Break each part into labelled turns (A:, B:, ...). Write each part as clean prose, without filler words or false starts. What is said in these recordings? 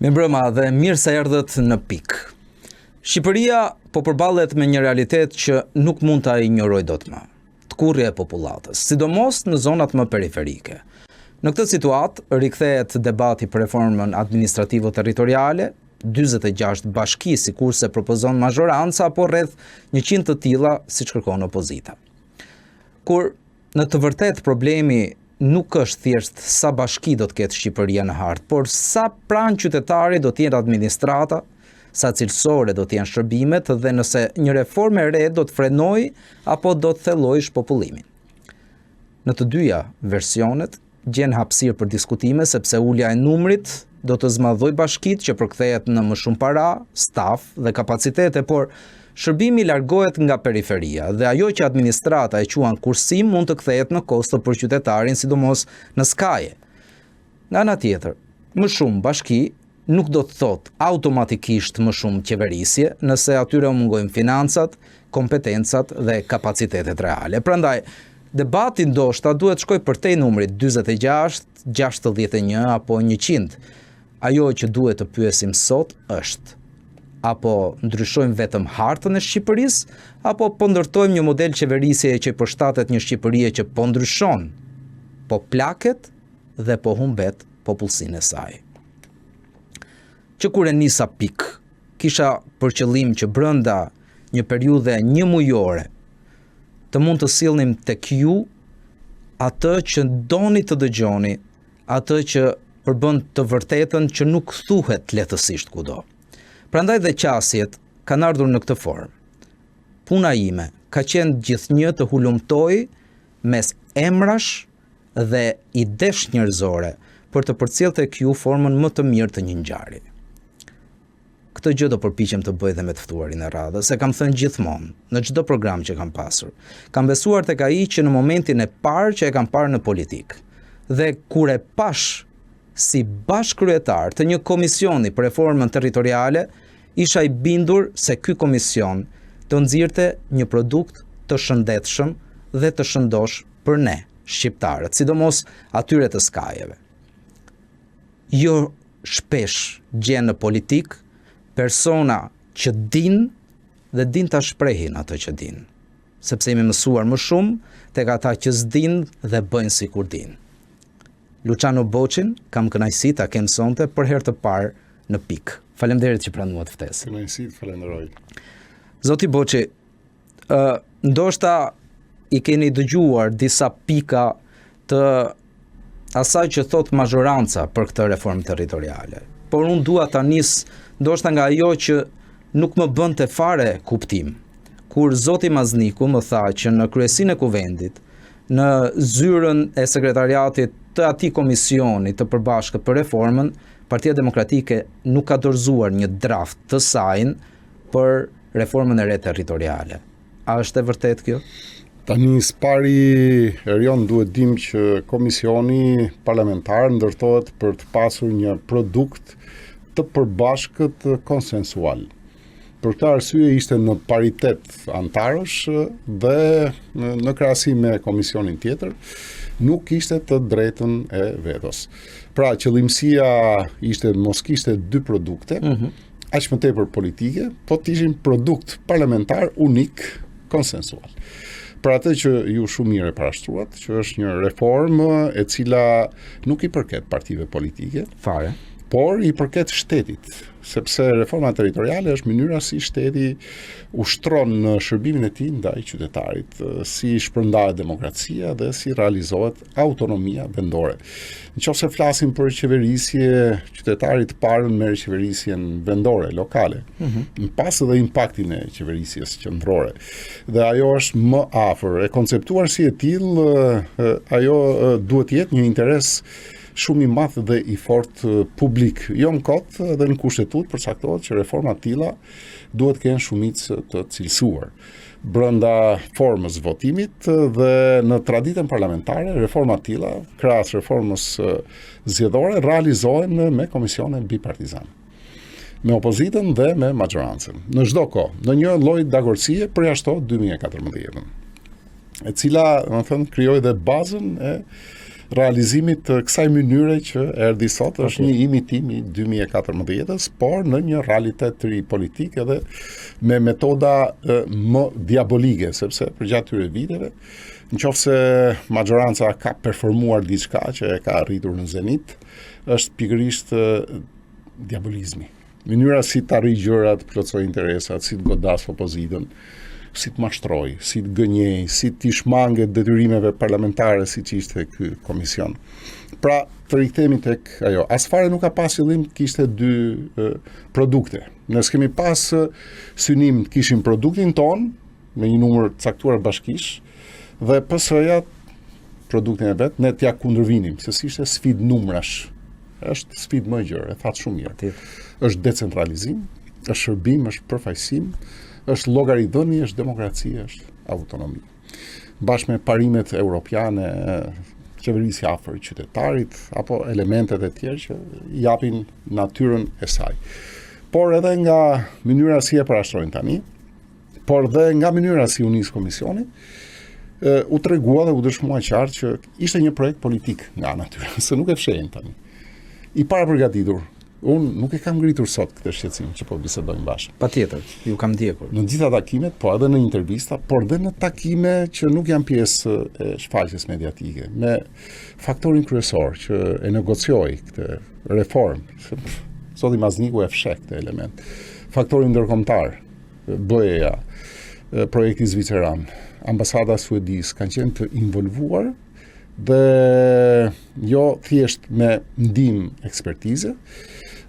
A: Mirëmbrëma dhe mirë se erdhët në Pikë. Shqipëria po përballet me një realitet që nuk mund ta injorojë dot më. Tkurrja e popullatës, sidomos në zonat më periferike. Në këtë situatë rikthehet debati për reformën administrativo-territoriale, 46 bashki sikurse propozon mazhoranca apo rreth 100 të tilla siç kërkon opozita. Kur në të vërtetë problemi nuk është thjesht sa bashki do të ketë Shqipëria në hartë, por sa pranë qytetari do të jetë administrata, sa cilësore do të jenë shërbimet dhe nëse një reformë e re do të frenojë apo do të thellojë shpopullimin. Në të dyja versionet gjen hapësirë për diskutime sepse ulja e numrit do të zmadhojë bashkitë që përkthehet në më shumë para, staf dhe kapacitete, por shërbimi largohet nga periferia dhe ajo që administrata e quan kursim mund të kthehet në kosto për qytetarin, sidomos në skaje. Nga ana tjetër, më shumë bashki nuk do të thotë automatikisht më shumë qeverisje nëse atyre u mungojnë financat, kompetencat dhe kapacitetet reale. Prandaj, debati ndoshta duhet shkojë përtej numrit 46, 61 apo 100. Ajo që duhet të pyesim sot është: apo ndryshojmë vetëm hartën e Shqipërisë, apo po ndërtojmë një model qeverisje që përshtatet një Shqipërie që po ndryshon, po plaket dhe po humbet popullsinë e saj. Që kur e nisa Pikë, kisha për qëllim që brenda një periudhe një mujore të mund të sillnim tek ju atë që doni të dëgjoni, atë që përbën të vërtetën që nuk thuhet lehtësisht kudo. Prandaj dhe qasjet kanë ardhur në këtë formë. Puna ime ka qenë gjithnjë të hulumtoj mes emrash dhe idesh njerëzore për të përcjellë tek ju formën më të mirë të një ngjarje. Këtë gjë do përpiqem të bëj dhe me të ftuarin e radhës, e kam thënë gjithmonë, në çdo program që kam pasur. Kam besuar tek ai që në momentin e parë që e kam parë në politikë. Dhe kur e pash si bashkëkryetar të një komisioni për reformën territoriale, isha i bindur se ky komision të nxirrte një produkt të shëndetshëm dhe të shëndosh për ne, shqiptarët, sidomos atyre të skajeve. Jo shpesh gjen në politik persona që din dhe din ta shprehin atë që din, sepse jemi mësuar më shumë tek ata që s'din dhe bëjnë sikur din. Luciano Boçin kam kënaqësi ta kem sonte për herë të parë në Pikë. Faleminderit që pranuat ftesën.
B: Kënaqësi, falenderoj.
A: Zoti Boçi, ndoshta i keni dëgjuar disa pika të asaj që thot mazhoranca për këtë reformë territoriale. Por unë dua ta nis ndoshta nga ajo që nuk më bënte fare kuptim. Kur zoti Mazniku më tha që në kryesinë e kuvendit, në zyrën e sekretariatit të atij komisioni të përbashkët për reformën, Partia Demokratike nuk ka dorëzuar një draft të saj për reformën e re territoriale. A është e vërtetë kjo?
B: Tani spari Erion duhet dim që komisioni parlamentar ndërtohet për të pasur një produkt të përbashkët konsensual. Për këtë arsye ishte në paritet antarësh dhe në krahasim me komisionin tjetër nuk ishte të drejtën e vetos. Pra qëllimësia ishte mos kishte dy produkte, aq më tepër politike, po të ishin produkt parlamentar unik, konsensual. Për atë që ju shumë mirë e parashtruat, që është një reformë e cila nuk i përket partive politike,
A: Fare.
B: por i përket shtetit, sepse reforma territoriale është mënyra si shteti ushtron në shërbimin e tij ndaj qytetarit, si shpërndahet demokracia dhe si realizohet autonomia vendore. Nëse flasim për qeverisje, qytetarit të parë merr qeverisjen vendore, lokale. Pas edhe impaktin e qeverisjes qendrore. Dhe ajo është më afër, e konceptuar si e tillë, ajo duhet jetë një interes shumë i madh dhe i fort publik. Jo në kot dhe në kushtetut përcaktohet që reforma të tilla duhet të kenë shumicë të cilësuar. Brenda formës votimit dhe në traditën parlamentare, reforma të tilla, krahas reformës zgjedhore, realizohen me komisione bipartizane, me opozitën dhe me majorancën. Në çdo kohë, në një lloj dagorësie përjashto 2014, e cila, do të thënë, krijoi dhe bazën e realizimit të kësaj mënyre që erdhi sot është një imitim i 2014-s, por në një realitet të ri politik edhe me metoda më diabolike, sepse përgjatë këtyre viteve, nëse majoranca ka performuar diçka që e ka arritur në zenit, është pikërisht diabolizmi. Mënyra si të arrijë gjërat, plotsoj interesat, si të godas opozitën, si të mashtroj, si të gënjej, si të shmanget detyrimeve parlamentare siç ishte ky komision. Pra, të rikthehemi tek ajo. As fare nuk ka pas qëllim të kishte dy produkte. Ne kemi pas synim të kishim produktin ton me një numër të caktuar bashkish dhe PS-ja produktin e vet, ne t'ja kundërvinim, se si ishte sfidë numrash. Është sfidë më e gjerë, e thatë shumë mirë. Është decentralizim, është shërbim, është përfaqësim, është llogaridhënie, është demokraci, është autonomi. Bashkë me parimet europiane, qeverisja afër qytetarit, apo elementet e tjerë që japin natyrën e saj. Por edhe nga mënyra si e parashtrojnë tani, por dhe nga mënyra si u nis komisioni, u tregua dhe u dëshmua qartë që ishte një projekt politik nga natyra, se nuk e fshehin tani. I para përgatitur. Unë nuk e kam ngritur sot këtë shqetësim që po bisedojmë bashkë.
A: Patjetër, ju kam ndjekur.
B: Në gjitha takimet, po edhe në intervista, por dhe në takime që nuk janë pjesë e shfaqjes mediatike, me faktorin kryesor që e negocioi këtë reformë. Zoti Mazniku e fsheh këtë element. Faktorin ndërkombëtar, BE-ja, projekti zviceran, ambasada suedis kanë qenë të involvuar dhe jo thjesht me ndihmë ekspertize,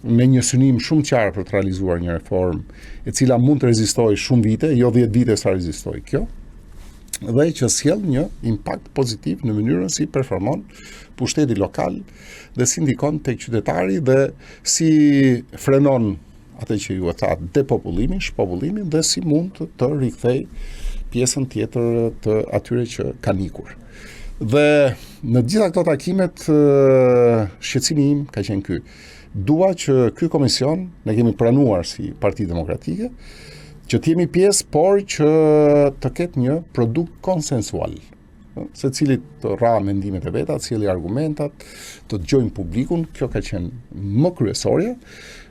B: me një synim shumë qarë për të realizuar një reformë e cila mund të rezistojë shumë vite, jo 10 vite sa rezistoi kjo, dhe që sjell një impakt pozitiv në mënyrën si performon pushteti lokal dhe si ndikon tek qytetari dhe si frenon atë që ju e thatë depopullimin, shpopullimin dhe si mund të rikthej pjesën tjetër të atyre që kanë ikur. Dhe në gjitha këto takimet shqetësimi im ka qenë ky. Dua që ky komision, ne kemi pranuar si Parti Demokratike, që të jemi pjesë, por që të ketë një produkt konsensual. Se cilit të ra mendimet e veta, cili argumentat, të dëgjojmë publikun, kjo ka qenë më kryesorja.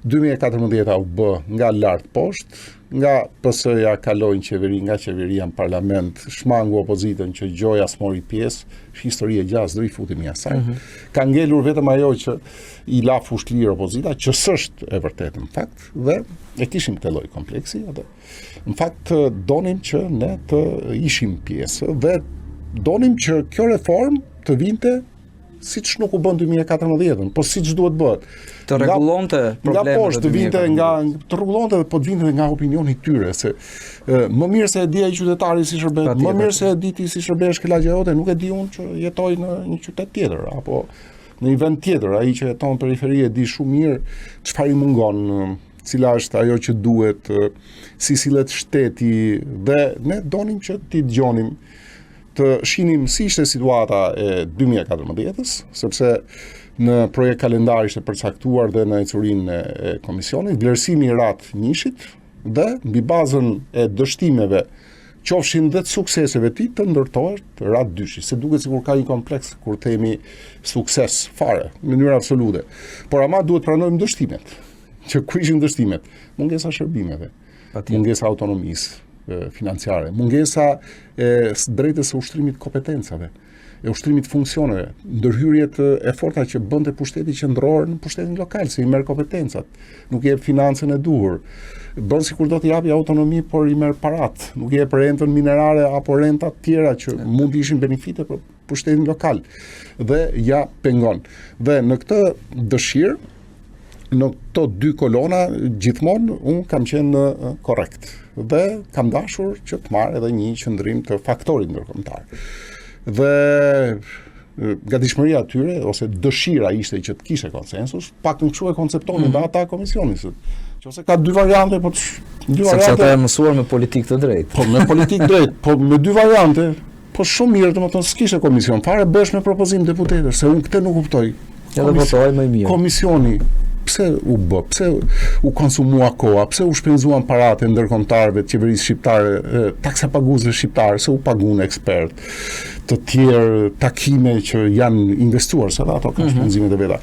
B: 2014 u bë nga lart poshtë, nga PS-ja kaloi në qeveri, nga qeveria në parlament, shmangu opozitën që Gjoja s'mori pjesë, histori e gjatë, do i futemi asaj. Ka ngelur vetëm ajo që i la fushëlir opozita, që s'është e vërtetë në fakt, dhe e kishim këtë lloj kompleksi, dhe në fakt donim që ne të ishim pjesë dhe donim që kjo reformë të vinte siç nuk u bën 2014, po siç duhet bëhet.
A: Të rregullonte problemet. Nga
B: poshtë të vinte të rregullonte, po të vinte nga opinioni i tyre, se më mirë se e di ai qytetari si shërbet, më mirë se e di ti si shërbesh kjo lagja jote, nuk e di unë që jetoj në një qytet tjetër apo në një vend tjetër, ai që jeton në periferi e di shumë mirë çfarë i mungon, cila është ajo që duhet, si sillet shteti, dhe ne donim që ti dëgjonim të shinim si ishte situata e 2014-s, sepse në projekt kalendar ishte përcaktuar dhe në ecurinë e komisionit, vlerësimi i rat njishit dhe mbi bazën e dështimeve, qofshin dhe të sukseseve ti, të ndërtohet rat dyshi, se duket sikur ka një kompleks kur themi sukses fare, në mënyrë absolute. Por ama duhet pranojmë dështimet, që ku ishin dështimet? Mungesa shërbimeve, mungesa autonomisë financiare, mungesa e drejtës së ushtrimit kompetencave, e ushtrimit funksioneve, ndërhyrjet e forta që bënte pushteti qendror në pushtetin lokal, se i merr kompetencat, nuk i jep financën e duhur, bën sikur do t'i japi autonomi, por i merr parat, nuk i jep rentën minerale apo renta të tjera që mund të ishin benefite për pushtetin lokal, dhe ja pengon. Dhe në këtë dëshirë, në këto dy kolona, gjithmonë unë kam qenë korrekt dhe kam dashur që të marrë edhe një qëndrim të faktorit ndërkombëtar. Dhe gatishmëria atyre, ose dëshira ishte që të kishte konsensus, pak në kështu e konceptonin dhe ata komisionit. Qose ka dy variante, po dy variante.
A: Sepse ata e mësuar me politikë të drejtë.
B: Po me politikë drejtë, po me dy variante, po shumë mirë, domethënë s'kishte komision. Fare bësh me propozim deputetësh, se unë këtë nuk kuptoj.
A: Edhe votoj më mirë.
B: Komisioni pse u bë, pse u konsumua koha, pse u shpenzuan paratë ndërkombëtarëve të qeverisë shqiptare, taksa paguesve shqiptarë, se u paguan ekspert, të tjerë takime që janë investuar, se ato ka shpenzimet e veta.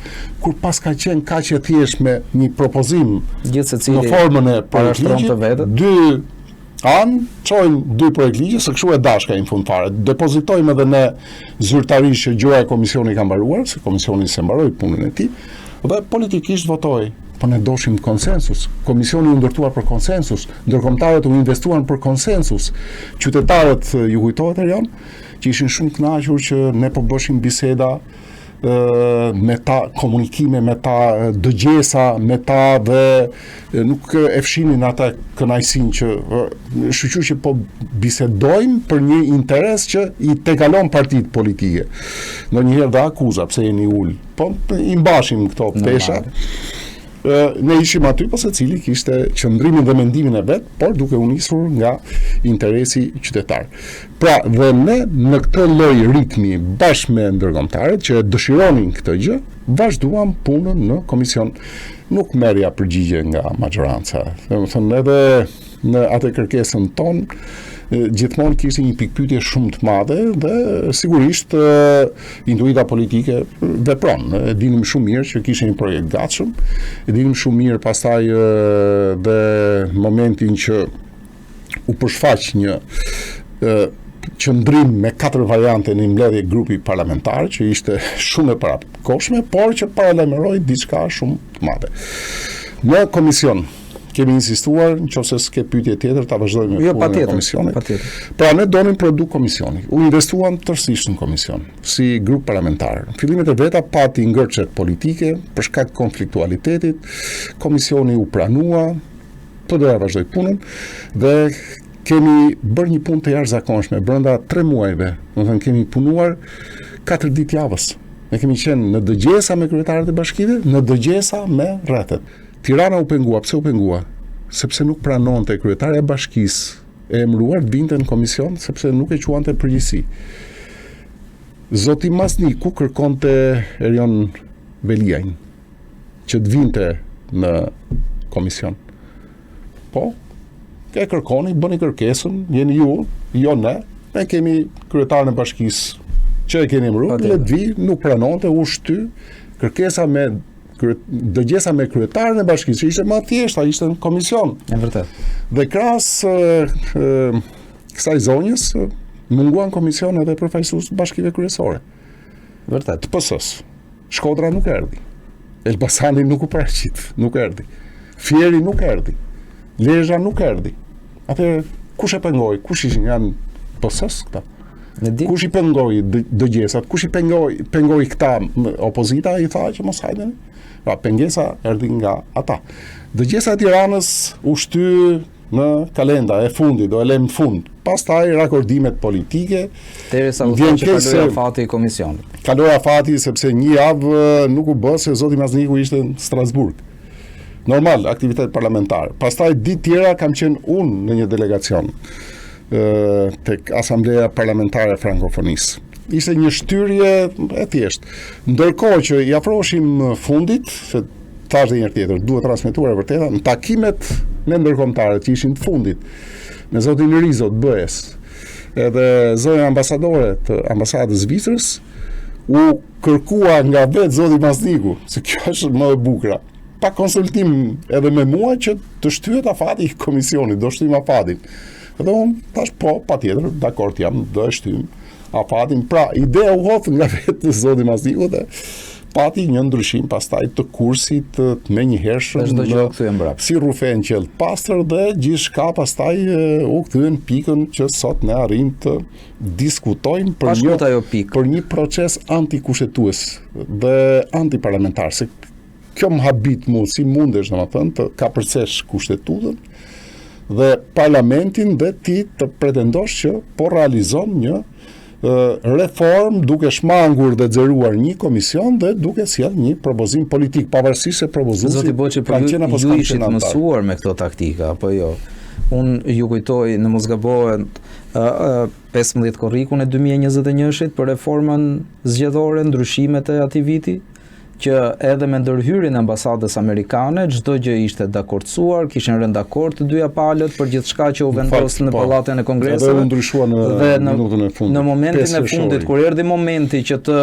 B: Kur pas ka qenë kaq e thjesht me një propozim në formën e projektligjit, dy anë çojnë dy projektligje, se kështu e dashka në fund fare. Depozitojmë edhe ne zyrtarisht që gjëja e komisioni ka mbaruar, se komisioni se mbaroi punën e tij, dhe politikisht votoi. Po ne doshim konsensus. Komisioni u ndërtuar për konsensus, ndërkombëtarët u investuan për konsensus. Qytetarët, ju kujtohet Erion, që ishin shumë kënaqur që ne po bëshim biseda me ta, komunikime me ta, dëgjesa me ta, dhe nuk e fshinin ata kënaqësinë që shoqëru që po bisedojmë për një interes që i tekalon partitë politike. Ndonjëherë dhe akuza pse jeni ul. Po i mbashim këto pesha. Ne ishim aty, po secili kishte qëndrimin dhe mendimin e vet, por duke u nisur nga interesi qytetar. Pra, dhe ne në këtë lloj ritmi bashkë me ndërkombëtarët që dëshironin këtë gjë, vazhduam punën në komision. Nuk merrja përgjigje nga majoranca. Domethënë edhe në atë kërkesën tonë gjithmonë kishte një pikpyetje shumë të madhe dhe sigurisht intuita politike vepron. E dinim shumë mirë që kishte një projekt gatshëm, e dinim shumë mirë pastaj dhe momentin që u përshfaq një qëndrim me 4 variante në mbledhje grupi parlamentar që ishte shumë e parakohshme, por që paralajmëroi diçka shumë të madhe. Në komision kemi insistuar, nëse s'ke pyetje tjetër, ta vazhdojmë me punën e komisionit. Pra ne donim produkt komisioni. U investuan tërësisht në komision, si grup parlamentar. Fillimet e veta pati ngërçet politike për shkak të konfliktualitetit. Komisioni u pranua, po doja vazhdoj punën dhe kemi bërë një punë të jashtëzakonshme brenda 3 muajve. Domethënë kemi punuar 4 ditë javës. Ne kemi qenë në dëgjesa me kryetarët e bashkive, në dëgjesa me rrethet. Tirana u pengua. Pse u pengua? Sepse nuk pranonte kryetaria e bashkisë e emëruar të vinte në komision, sepse nuk e quante përgjegjësi. Zoti Masniku kërkonte Erion Beliajn që të vinte në komision. Po, e kërkoni, bëni kërkesën, jeni ju, jo ne kemi kryetarin e bashkisë që e keni emëruar, le të vi, nuk pranonte, u shty, kërkesa me dëgjesa me kryetarin e bashkisë ishte më thjeshta, ishte në komision.
A: E vërtet.
B: Dhe krahas kësaj zonjës munguan komision edhe përfaqësues të bashkive kryesore.
A: Vërtet.
B: Të PS-s. Shkodra nuk erdhi. Elbasani nuk u paraqit, nuk erdhi. Fieri nuk erdhi. Lezhë nuk erdhi. Atëherë kush e pengoi? Kush ishin janë PS-s këta? Kush i pengoi dëgjesat? Kush i pengoi këta? Opozita i tha që mos hajden. Pra pengesa erdhi nga ata. Dëgjesa e Tiranës u shty në kalenda e fundit, do e lëm në fund. Pastaj rakordimet politike.
A: Derisa u thonë që kaloi afati i komisionit.
B: Kaloi afati sepse një javë nuk u bë se zoti Masniku ishte në Strasburg. Normal, aktivitet parlamentar. Pastaj ditë tjera kam qenë unë në një delegacion tek Asambleja Parlamentare e Frankofonisë. Ishte një shtyrje e thjeshtë. Ndërkohë që i afroheshim fundit, se thash edhe një herë tjetër, duhet transmetuar e vërteta, në takimet me ndërkombëtarët që ishin të fundit, me zotin Rizo të BE-s, edhe zonja ambasadore të ambasadës Zvicrës, u kërkua nga vetë zoti Masniku, se kjo është më e bukura. Pa konsultim edhe me mua që të shtyhet afati i komisionit, do shtym afatin. Edhe unë thash po, patjetër, dakord jam, do e shtym afatin. Pra, ideja u hodh nga vetë zoti Masniku dhe pati një ndryshim pastaj të kursit të menjëhershëm si rufe në qelë pastër dhe gjithçka pastaj u kthyen pikën që sot ne arrim të diskutojmë për një proces antikushtetues dhe antiparlamentar. Se kjo më habit mu, si mundesh domethënë të kapërcesh kushtetutën dhe parlamentin dhe ti të pretendosh që po realizon një reform duke shmangur dhe xheruar një komision dhe duke sjell një propozim politik pavarësisht se propozuesi
A: Zoti Boçi, po ju ishit mësuar me këto taktika apo jo? Unë ju kujtoj, në mos gabohet, 15 korrikun e 2021-shit për reformën zgjedhore, ndryshimet e atij viti, që edhe me ndërhyrjen e ambasadës amerikane çdo gjë ishte dakordsuar, kishin rënë dakord të dyja palët për gjithçka që u vendos në pallatin e Kongreseve.
B: Dhe u ndryshua në minutën e fundit.
A: Në momentin e fundit kur erdhi momenti që të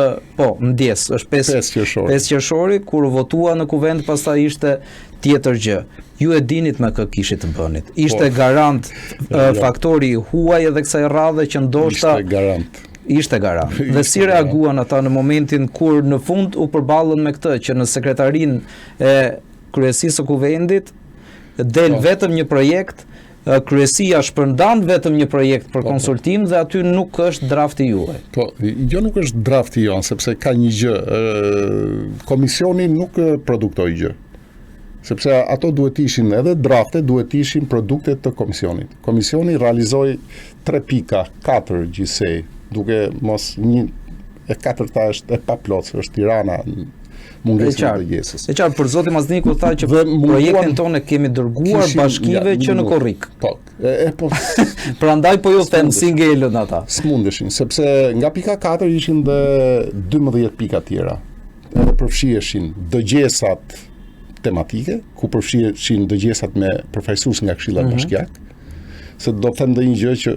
A: ndjes, është 5 qershori kur votua në kuvent, pastaj ishte tjetër gjë. Ju e dinit me kë kishit të bënit. Ishte garant faktori huaj edhe kësaj radhe që ndoshta ishte garant. Dhe si reaguan ata në momentin kur në fund u përballën me këtë që në sekretarinë e kryesisë së kuvendit del vetëm një projekt, kryesia shpërndan vetëm një projekt për konsultim dhe aty nuk është drafti juaj.
B: Jo nuk është drafti jon, sepse ka një gjë, komisioni nuk produktoi gjë. Sepse ato duhet ishin edhe drafte, duhet ishin produktet të komisionit. Komisioni realizoi 3 pika, 4 gjithsej, duke mos një e katërta është e paplot, është Tirana, mungesën e dëgjesës.
A: E qartë, për zotin Mazniku tha që projektin tonë kemi dërguar bashkive që në korrik. Prandaj po ju them si ngelën ata.
B: S'mundeshin, sepse nga pika 4 ishin dhe 12 pika tjera. Edhe përfshiheshin dëgjesat tematike, ku përfshihen dëgjesat me përfaqësues nga Këshilla Bashkiake, se do të them një gjë që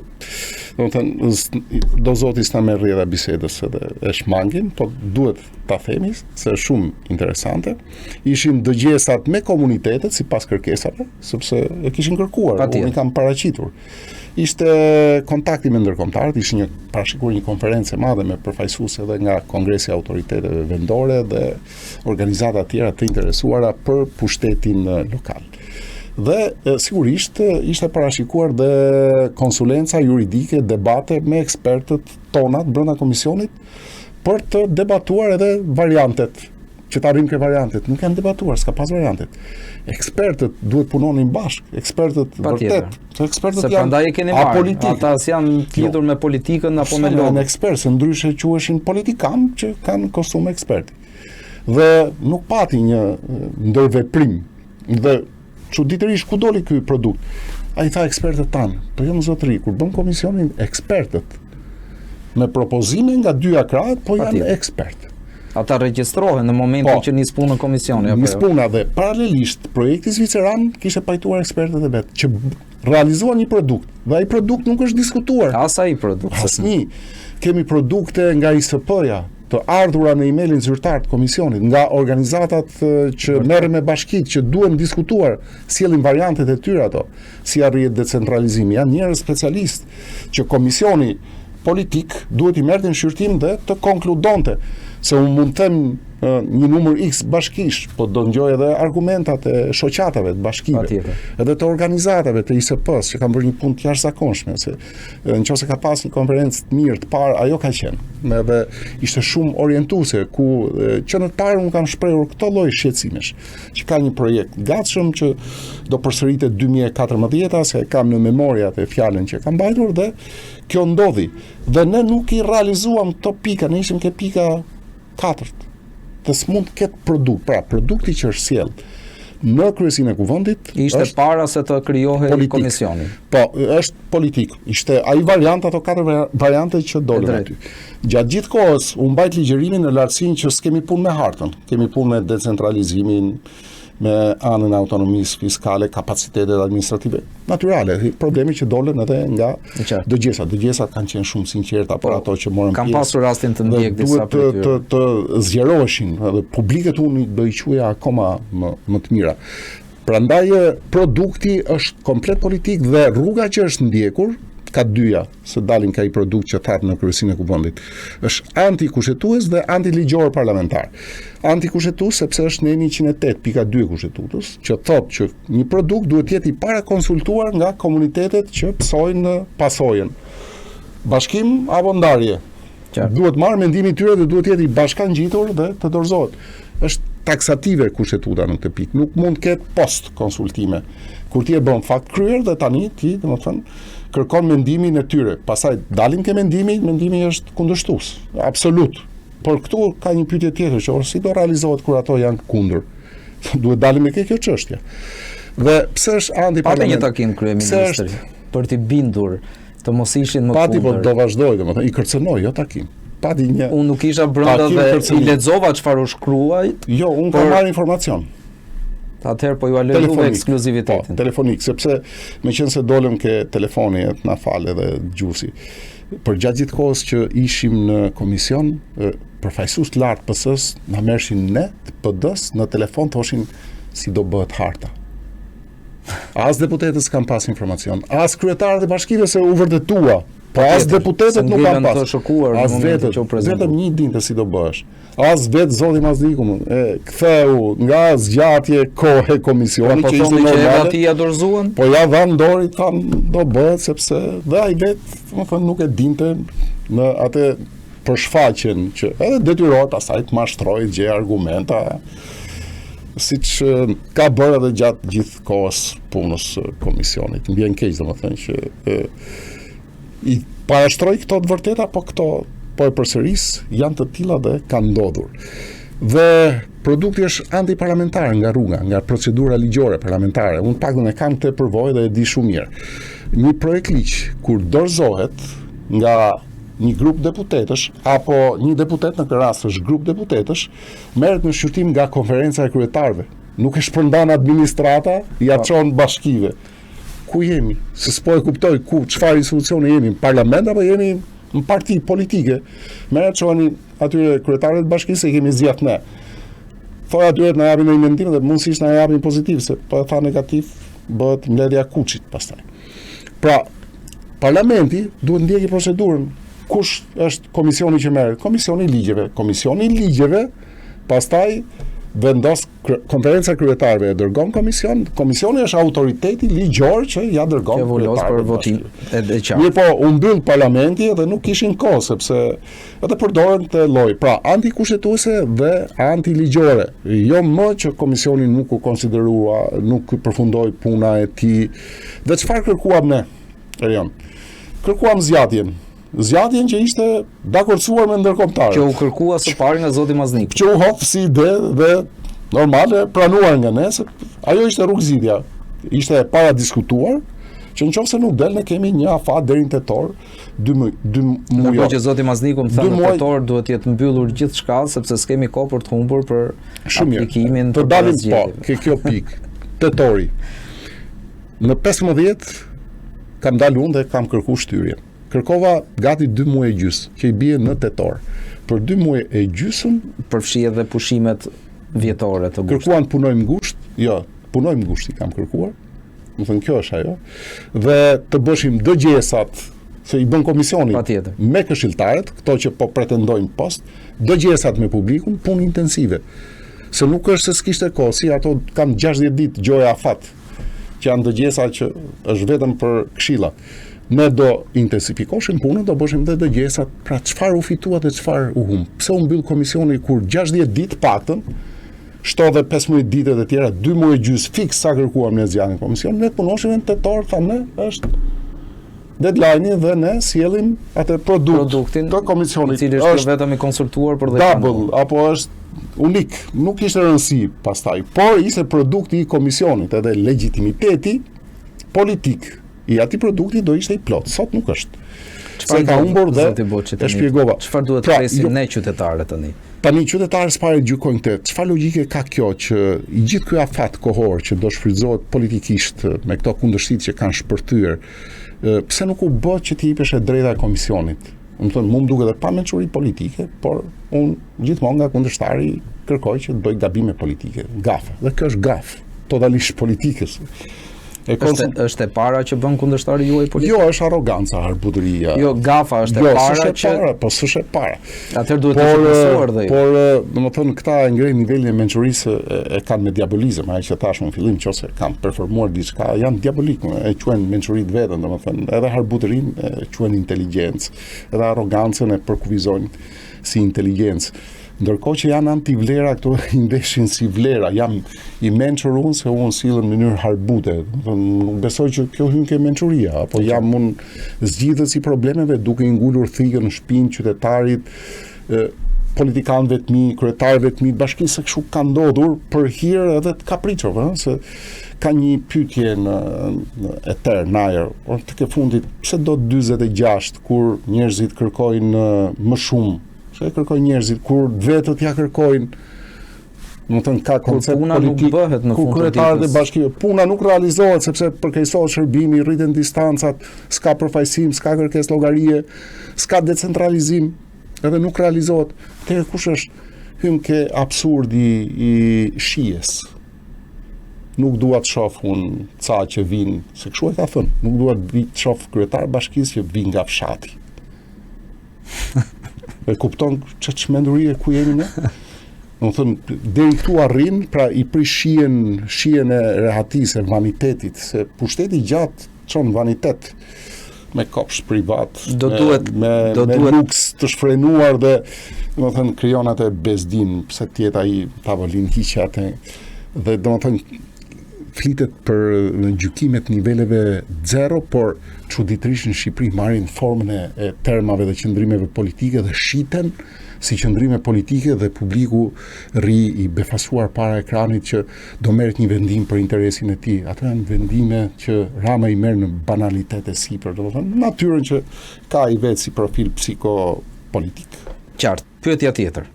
B: do zoti s'na merr rrjedha bisedës edhe e shmangin, po duhet ta themi se është shumë interesante. Ishin dëgjesat me komunitetet sipas kërkesave, sepse e kishin kërkuar, unë kam paraqitur. Ishte kontakti me ndërkombëtarët, ishte parashikuar një konferencë e madhe me përfaqësues edhe nga Kongresi i Autoriteteve Vendore dhe organizata të tjera të interesuara për pushtetin lokal. Dhe sigurisht ishte parashikuar dhe konsulenca juridike, debate me ekspertët tonat brenda komisionit për të debatuar edhe variantet, që të arrijmë këto variantet. Nuk kanë debatuar, s'ka pas variantet. Ekspertët duhet punonin bashkë, ekspertët vërtet.
A: Ekspertët janë apolitik. Ata janë lidhur me politikën apo me lobën.
B: Janë ekspertë, se ndryshe quheshin politikanë që kanë kostume eksperti. Dhe nuk pati një ndërveprim. Dhe çuditërisht ku doli ky produkt. Ai tha ekspertët tanë, po jo më zotëri, kur bën komisionin ekspertët me propozime nga dyja krahët, po janë ekspertë.
A: Ata regjistrohen në momentin që nis punën komisioni.
B: Nis puna dhe paralelisht projekti zviceran kishte pajtuar ekspertët e vet që realizuan një produkt. Dhe ai produkt nuk është diskutuar.
A: As ai produkt.
B: Asnjë. Kemi produkte nga ISP-ja të ardhura në emailin zyrtar të komisionit, nga organizatat që merren me bashkitë që duhen diskutuar, sjellin variantet e tyre ato, si arrihet decentralizimi. Janë njerëz specialistë që komisioni politik duhet i merrte në shqyrtim dhe të konkludonte. Se unë mund të them një numër X bashkish, po do ngjoj edhe argumentat e shoqatave të bashkive, edhe të organizatave të ISP-s që kanë bërë një punë të jashtëzakonshme, se nëse ka pas një konferencë të mirë të parë, ajo ka qenë. Edhe ishte shumë orientuese, ku që në të parë unë kam shprehur këto lloj shqetësimesh, që ka një projekt gatshëm që do përsëritet 2014, se kam në memoriat e fjalën që kam mbajtur dhe kjo ndodhi. Dhe ne nuk i realizuam këto pika, ne ishim ke pika 4. Dhe s'mund të ketë produkt. Pra, produkti që është sjell në kryesinë e kuvendit
A: ishte para se të krijohej komisioni.
B: Po, është politik. Ishte ai variant, ato 4 variante që dolën aty. Gjatë gjithë kohës u mbajt ligjërimin në lartësinë që s'kemi punë me hartën, kemi punë me decentralizimin, me anën e autonomisë fiskale, kapacitetet administrative. Natyrale, problemi që dolën edhe nga dëgjesat. Dëgjesat kanë qenë shumë sinqerta për ato që morën pjesë.
A: Kam pasur rastin të ndjek disa prej tyre.
B: Të zgjeroheshin, edhe publiket unë do i quaja akoma më të mira. Prandaj produkti është komplet politik dhe rruga që është ndjekur ka dyja, se dalin ka i produkt që thatë në kryesinë e kuvendit. Është antikushtetues dhe antiligjor parlamentar. Antikushtetues sepse është në 108.2 kushtetutës, që thotë që një produkt duhet jetë i para konsultuar nga komunitetet që psojnë pasojën. Bashkim apo ndarje. Duhet marrë mendimin tyre dhe duhet jetë i bashkangjitur dhe të dorëzohet. Është taksative kushtetuta në këtë pikë. Nuk mund të ketë post konsultime. Kur ti e bën fakt kryer dhe tani ti, domethënë, kërkon mendimin e tyre. Pastaj dalin ke mendimi është kundërshtues. Absolut. Por këtu ka një pyetje tjetër që si do realizohet kur ato janë kundër. Duhet dalim me kjo çështje. Dhe pse është antiparlamentar?
A: Pa një takim kryeministri për t'i bindur të mos ishin më kundër.
B: Pati po do vazhdoj, domethënë i kërcënoj jo takim. pati një.
A: Unë nuk isha brenda dhe i lexova çfarë u shkruaj.
B: Jo, unë kam marrë informacion.
A: Atëherë po ju a lexova ekskluzivitetin.
B: Po, telefonik, sepse meqense dolëm ke telefoni na fal edhe gjusi. Për gjatë gjithë kohës që ishim në komision, përfaqësues të lartë PS-s na merrshin ne të PD-s në telefon thoshin si do bëhet harta. As deputetët s'kan pas informacion, as kryetarët e bashkive se u vërtetua. Po as deputetët nuk kanë pas. As vetëm një dinte si do bëhesh. As vetë zoti Mazdiku ktheu nga zgjatje kohë komisionit
A: që ishte normale. Po ja dorëzuan?
B: Po ja dhan dori thanë do bëhet sepse dhe ai vetë, domethënë nuk e dinte në atë përshfaqjen që edhe detyrohet asaj të mashtrojë, gjej argumenta siç ka bërë edhe gjatë gjithë kohës punës komisionit. Më vjen keq domethënë që i parashtroj këto të vërteta, po këto po e përsëris janë të tilla dhe kanë ndodhur. Dhe produkti është antiparlamentar nga rruga, nga procedura ligjore parlamentare. Unë paktën e kam këtë përvojë dhe e di shumë mirë. Një projekt ligj kur dorëzohet nga një grup deputetësh apo një deputet në këtë rast është grup deputetësh, merret në shqyrtim nga konferenca e kryetarëve. Nuk e shpërndan administrata, ja çon bashkive. Ku jemi? Se s'po e kuptoj çfarë institucioni jemi, në parlament apo jemi në parti politike. Merret çoni atyre kryetarëve të bashkisë se kemi zgjat ne. Thoya atyre na japin një mendim dhe mundësisht na japin pozitiv, se po e tha negativ bëhet mbledhja kuçit pastaj. Pra, parlamenti duhet ndjekë procedurën. Kush është komisioni që merret? Komisioni i ligjeve. Komisioni i ligjeve pastaj vendos konferenca kryetarëve e dërgon komision. Komisioni është autoriteti ligjor që ja dërgon
A: për votim.
B: Mirë po, u mbyll parlamenti dhe nuk kishin kohë sepse edhe përdoren të lloj. Pra, antikushtetuese dhe antiligjore. Jo më që komisioni nuk u konsiderua, nuk përfundoi puna e tij. Dhe çfarë kërkuam ne? Erion. Kërkuam zgjatjen që ishte dakorcuar me ndërkombëtarët.
A: Që u kërkua së pari nga zoti Mazniku.
B: Që u hop si ide dhe normale pranuar nga ne, se ajo ishte rrugëzitja. Ishte e para diskutuar, që nëse nuk del ne kemi një afat deri në tetor, 2 muaj.
A: Por që zoti Mazniku më tha në tetor duhet të jetë mbyllur gjithçka sepse s'kemi kohë për të humbur për aplikimin
B: për dalim po, kjo pikë. Tetori. Në 15 kam dalë unë dhe kam kërkuar shtyrjen. Kërkova gati 2 muaj e gjys, që i bie në tetor. Për 2 muaj e gjysëm
A: përfshi edhe pushimet vjetore të ngushtë.
B: Kërkuan punojmë ngusht, jo, punojmë ngusht i kam kërkuar. Më thënë kjo është ajo. Dhe të bëshim dëgjesat, se i bën komisioni me këshilltarët, këto që po pretendojnë post, dëgjesat me publikun, punë intensive. Se nuk është se s'kishte kohë, si ato kanë 60 ditë gjoja afat, që janë dëgjesa që është vetëm për këshilla. Ne do intensifikoshim punën, do bëshim dhe dëgjesat, pra çfarë u fitua dhe çfarë u humb. Pse u mbyll komisioni kur 60 ditë paktën, shto dhe 15 ditë dhe tjera, 2 muaj e gjys fiks sa kërkuam në zgjatjen e komisionit, ne punoshim në tetor, thamë ne, është deadline dhe ne sjellim atë produktin të komisionit.
A: I cili është vetëm i konsultuar për dhe
B: double, apo është unik, nuk ishte rëndësi pastaj, por ishte produkti i komisionit edhe legitimiteti politik i atij produkti do ishte i plot. Sot nuk është. Se ka humbur dhe e shpjegova.
A: Çfarë duhet të presim ne qytetarët tani?
B: Tani qytetarët s'pare gjykojnë këtë. Çfarë logjike ka kjo që i gjithë ky afat kohor që do shfrytëzohet politikisht me këto kundërshtit që kanë shpërthyer, pse nuk u bë që t'i jepësh e drejta e komisionit? Më thonë, mu më duket edhe pa mençuri politike, por unë gjithmonë nga kundërshtari kërkoj që të bëj gabime politike, gafe. Dhe kjo është gaf, totalisht politikës.
A: Është e para që bën kundërshtari juaj politik?
B: Jo, është arroganca, harbutëria.
A: Jo, gafa është e para që
B: po s'është e para.
A: Atëherë duhet të shqetësuar dhe.
B: Por, domethënë këta e ngrenë nivelin e mençurisë e kanë me diabolizëm, ai që thash në fillim, nëse kanë performuar diçka, janë diabolik, e quajnë mençuritë vetën, domethënë, edhe harbutërinë e quajnë inteligjencë, edhe arrogancën e përkufizojnë si inteligjencë. Ndërkohë që janë antivlera, këto i ndeshin si vlera, jam i mençur unë se unë sillen në mënyrë harbute. Nuk besoj që kjo hyn ke mençuria, apo jam unë zgjidhës i problemeve duke i ngulur thikën në shpinë qytetarit, politikanëve të mi, kryetarëve të mi, bashkisë kështu ka ndodhur për hir edhe të kapriçove, se ka një pyetje në eter, në ajër, por tek e fundit, pse do 46 kur njerëzit kërkojnë më shumë Se e kërkojnë njerëzit, kur vetët ja kërkojnë, do të thënë ka koncept politik, kur kryetarët e bashkive, puna nuk realizohet sepse përkeqësohet shërbimi, rriten distancat, s'ka përfaqësim, s'ka kërkesë llogarie, s'ka decentralizim, edhe nuk realizohet. Te kush është hym ke absurdi i shijes. Nuk dua të shoh unë ca që vinë, se kështu e ka thënë, nuk dua të shoh kryetar bashkisë që vinë nga fshati. E kupton që çmendurie ku jemi ne? Do të thënë, deri këtu arrin, pra i prish shijen e rehatisë, e vanitetit, se pushteti gjatë çon vanitet me kopsh privat, me luks të shfrenuar dhe do të thënë krijon atë bezdin, pse tjetë ai tavolin hiqe atë dhe do të thënë flitet për në gjykimet niveleve 0, por çuditërisht në Shqipëri marrin formën e termave dhe qëndrimeve politike dhe shiten si qëndrime politike dhe publiku rri i befasuar para ekranit që do merret një vendim për interesin e tij. Ato janë vendime që Rama i merr në banalitet e sipër, domethënë natyrën që ka i vetë si profil psikopolitik.
A: Qartë. Pyetja tjetër.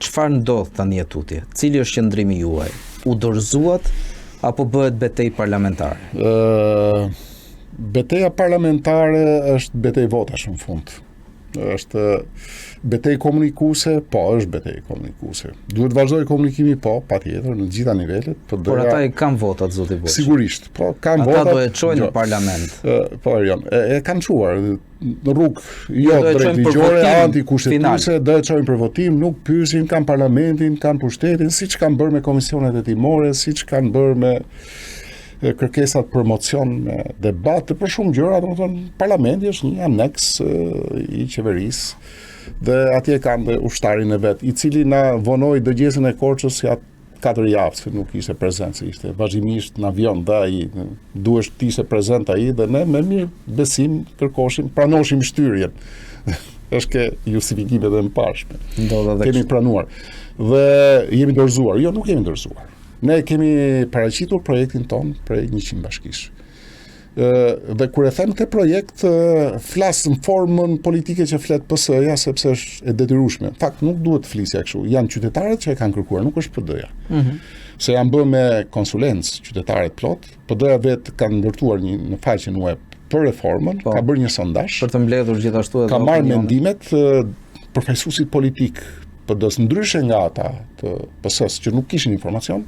A: Çfarë ndodh tani e tutje? Cili është qëndrimi juaj? U dorëzuat apo bëhet betejë parlamentare?
B: Beteja parlamentare është betejë votash në fund. Është betejë komunikuese, po është betejë komunikuese. Duhet vazhdoj komunikimi, po, patjetër, në gjitha nivelet.
A: Por ata e kanë votat, zoti Boçi.
B: Sigurisht, po kanë votat.
A: Ata do e çojnë në parlament.
B: Po, e kanë çuar në rrugë jo drejt ligjore, antikushtetuese, do e çojnë për votim, nuk pyesin, kanë parlamentin, kanë pushtetin, siç kanë bërë me komisionet hetimore, siç kanë bërë me kërkesat për mocion, me debat për shumë gjëra, domethënë parlamenti është një aneks i qeverisë dhe atje kanë dhe ushtarin e vet, i cili na vonoi dëgjesën e Korçës jatë 4 javë, se nuk ishte prezent, se ishte vazhdimisht në avion dhe ai duhesh të ishte prezent ai dhe ne me mirë besim pranoshim shtyrjen. Është ke justifikime dhe më pashme. Kemi pranuar. Dhe jemi dorëzuar. Jo, nuk jemi dorëzuar. Ne kemi paraqitur projektin ton për 100 bashkish. Dhe kur e them këtë projekt, flas në formën politike që flet PS-ja sepse është e detyrueshme. Në fakt nuk duhet të flisja kështu. Janë qytetarët që e kanë kërkuar, nuk është PD-ja. Se janë bërë me konsulencë qytetarët plot, PD-ja vetë kanë ndërtuar në faqen web për reformën, ka bërë një sondazh
A: për të mbledhur gjithashtu edhe
B: ka marrë mendimet përfaqësuesit politik PD-s ndryshe nga ata të PS-s që nuk kishin informacion,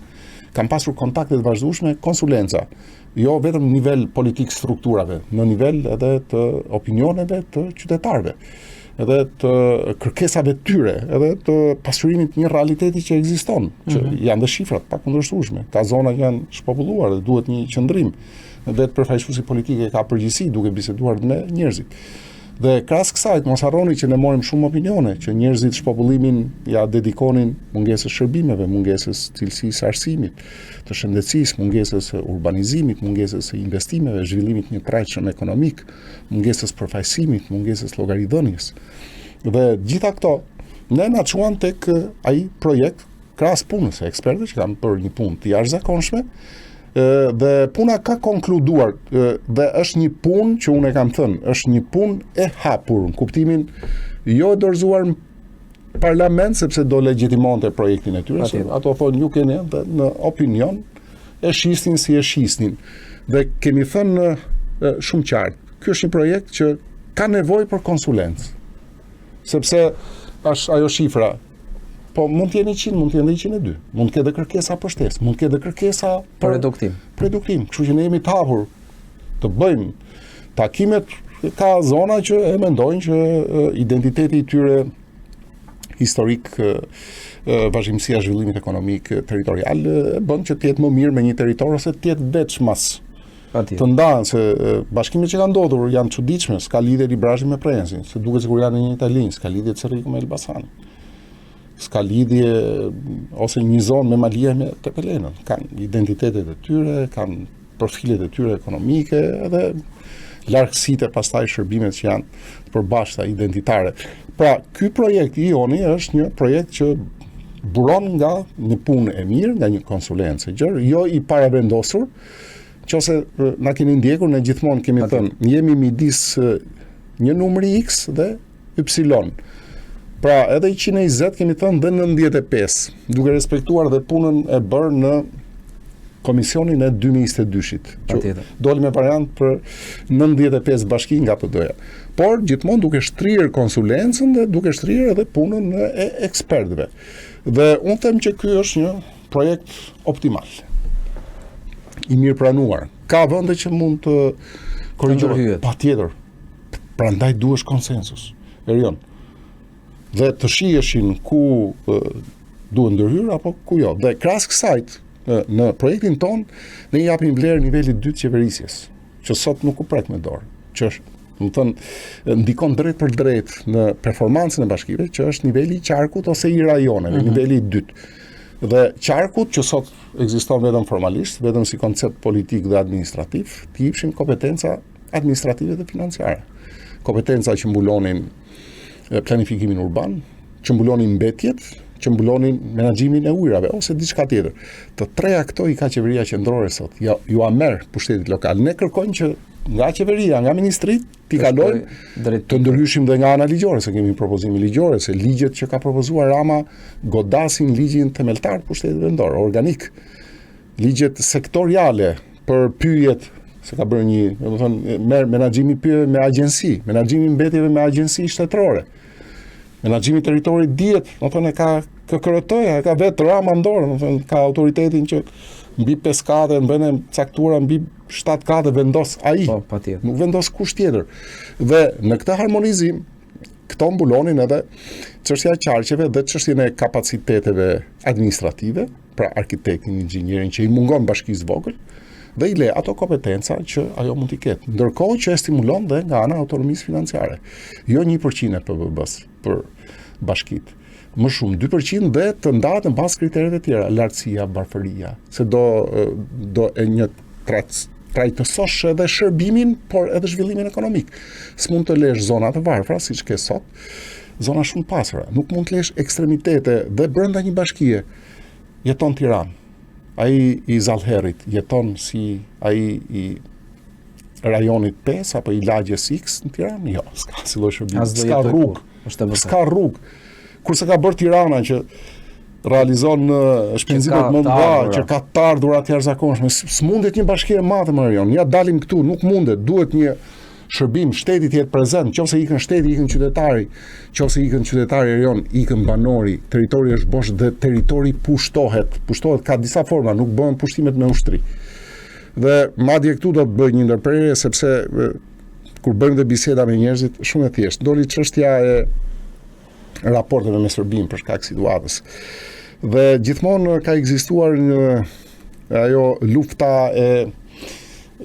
B: kanë pasur kontakte të vazhdueshme, konsulenca, jo vetëm në nivel politik strukturave, në nivel edhe të opinioneve të qytetarëve, edhe të kërkesave të tyre, edhe të pasurimit një realiteti që ekziston, që janë dhe shifrat pakundërshtueshme. Ka zona që janë shpopulluar dhe duhet një qëndrim. Dhe të përfaqësuesi politike ka përgjegjësi duke biseduar me njerëzit. Dhe krahas kësaj, mos harroni që ne morëm shumë opinione, që njerëzit shpopullimin ja dedikonin mungesës shërbimeve, mungesës cilësisë arsimit, të shëndetësisë, mungesës urbanizimit, mungesës investimeve, zhvillimit një trajtshëm ekonomik, mungesës përfaqësimit, mungesës llogaridhënies. Dhe gjitha këto ne na çuan tek ai projekt krahas punës e ekspertëve që kanë bërë një punë të jashtëzakonshme. Dhe puna ka konkluduar dhe është një punë që unë e kam thënë, është një punë e hapur në kuptimin jo e dorëzuar në parlament sepse do legjitimonte projektin e tyre, ato thonë ju keni dhe në opinion e shisnin si e shisnin. Dhe kemi thënë shumë qartë, ky është një projekt që ka nevojë për konsulencë. Sepse është ajo shifra. Po mund të jenë 100, mund të jenë 102. Mund të ketë dhe kërkesa për shtesë, mund të ketë dhe kërkesa
A: për reduktim.
B: Kështu që ne jemi të hapur të bëjmë takimet, ka zona që e mendojnë që identiteti i tyre historik, vazhdimësia e zhvillimit ekonomik territorial bën që të jetë më mirë me një territor ose të jetë veçmas. Të ndahen se bashkimet që kanë ndodhur janë çuditshme, s'ka lidhje Librazhi me Prensin, se duket sikur janë në një Italinë, s'ka lidhje Cerriku me Elbasanin. S'ka lidhje ose një zonë me Malia me Tepelenën, kanë identitetet e tyre, kanë profilet e tyre ekonomike edhe largësitë pastaj shërbimet që janë të përbashkëta identitare. Pra, ky projekt i joni është një projekt që buron nga një punë e mirë, nga një konsulencë gjërë, jo i paravendosur, qose na keni ndjekur, ne gjithmonë kemi thënë, jemi midis një numri X dhe Y. Pra, edhe 120 kemi thënë dhe 95, duke respektuar dhe punën e bërë në Komisionin e 2022-shit. Doli me variant për 95 bashki nga PD-ja. Por gjithmonë duke shtrirë konsulencën dhe duke shtrirë edhe punën e ekspertëve. Dhe unë them që ky është një projekt optimal. I mirë pranuar. Ka vende që mund të korrigjohet. Patjetër. Prandaj duhesh konsensus. Erion. Dhe të shijeshin ku duhet ndërhyrë apo ku jo. Dhe krahas kësaj, në projektin ton, ne i japim vlerë nivelit 2 të qeverisjes, që sot nuk u prek me dorë, që është, ndikon drejt për drejt në performancën e bashkive, që është niveli i qarkut ose i rajoneve, niveli i 2. Dhe qarkut, që sot ekziston vetëm formalisht, vetëm si koncept politik dhe administrativ, t'i jepshin kompetenca administrative dhe financiare. Kompetenca që mbulonin planifikimin urban, që mbulonin mbetjet, që mbulonin menaxhimin e ujrave ose diçka tjetër. Të treja këto i ka qeveria qendrore sot. Ju a merr pushtetit lokal. Ne kërkojmë që nga qeveria, nga ministrit, t'i kalojnë të ndërhyshim dhe nga ana ligjore, se kemi propozime ligjore, se ligjet që ka propozuar Rama godasin ligjin themeltar të pushtetit vendor, organik. Ligjet sektoriale për pyjet, se ka bërë një, domethënë, merr menaxhimi pyjeve me agjenci, menaxhimi mbetjeve me agjenci shtetërore. Menaxhimi i territorit dihet, domethënë ka KKRT-ja, ka vetë Rama në dorë, domethënë ka autoritetin që mbi 5 kate në vende caktuara, mbi 7 kate vendos ai.
A: Po, patjetër.
B: Nuk vendos kusht tjetër. Dhe në këtë harmonizim këto mbulonin edhe çështja e qarqeve dhe çështjen e kapaciteteve administrative, pra arkitektin, inxhinierin që i mungon bashkisë vogël, dhe i le ato kompetenca që ajo mund t'i ketë. Ndërkohë që e stimulon dhe nga ana autonomisë financiare. Jo 1% e PBB-s për bashkitë. Më shumë 2% dhe të ndahet në bazë kritereve tjera, lartësia, barfëria, se do e një trajtësosh edhe shërbimin, por edhe zhvillimin ekonomik. S'mund të lesh zona të varfra, siç ke sot, zona shumë pasura. Nuk mund të lesh ekstremitete dhe brenda një bashkie. Jeton Tiranë. Ai i Zallherrit jeton si ai i rajonit 5 apo i lagjes X në Tiranë? Jo, s'ka si lloj shërbimi, s'ka rrugë. S'ka rrugë. Kurse ka bërë Tirana që realizon shpenzimet më të mëdha, që ka të ardhur aty jashtëzakonshme. S'mundet një bashki e madhe më rajon. Ja dalim këtu, nuk mundet. Duhet një shërbim, shteti të jetë prezant. Nëse ikën shteti, ikën qytetari. Nëse ikën qytetari rajon, ikën banori. Territori është bosh dhe territori pushtohet. Pushtohet ka disa forma, nuk bëhen pushtimet me ushtri. Dhe madje këtu do të bëj një ndërprerje sepse kur bëjmë dhe biseda me njerëzit, shumë e thjeshtë. Doli çështja e raporteve me Serbinë për shkak situatës. Dhe gjithmonë ka ekzistuar ajo lufta e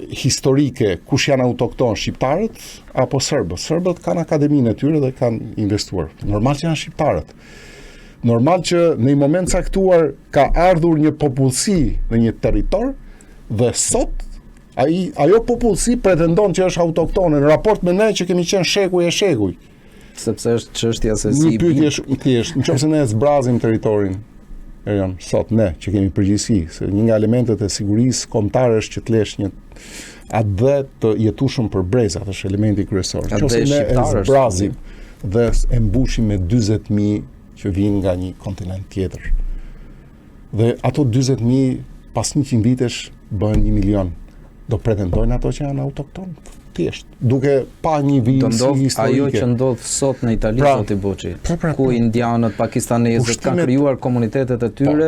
B: historike, kush janë autokton, shqiptarët apo serbët. Serbët kanë akademinë e tyre dhe kanë investuar. Normal që janë shqiptarët. Normal që në një moment caktuar ka ardhur një popullsi në një territor dhe sot ajo popullsi pretendon që është autoktone në raport me ne që kemi qenë shekuj e shekuj.
A: Sepse është çështja se si
B: një pyetje shumë thjesht, nëse ne zbrazim territorin sot ne që kemi përgjegjësi, se një nga elementet e sigurisë kombëtare është që të lesh një atë të jetueshëm për brezat, është elementi kryesor. Nëse ne e zbrazim dhe e mbushim me 40.000 që vinë nga një kontinent tjetër. Dhe ato 40.000 pas 100 vitesh bëhen 1 milion. Do pretendojnë ato që janë autokton? Thjesht, duke pa një vizë historike.
A: Ajo që ndodh sot në Itali, zoti Buçi, ku indianët, pakistanezët kanë krijuar komunitetet e tyre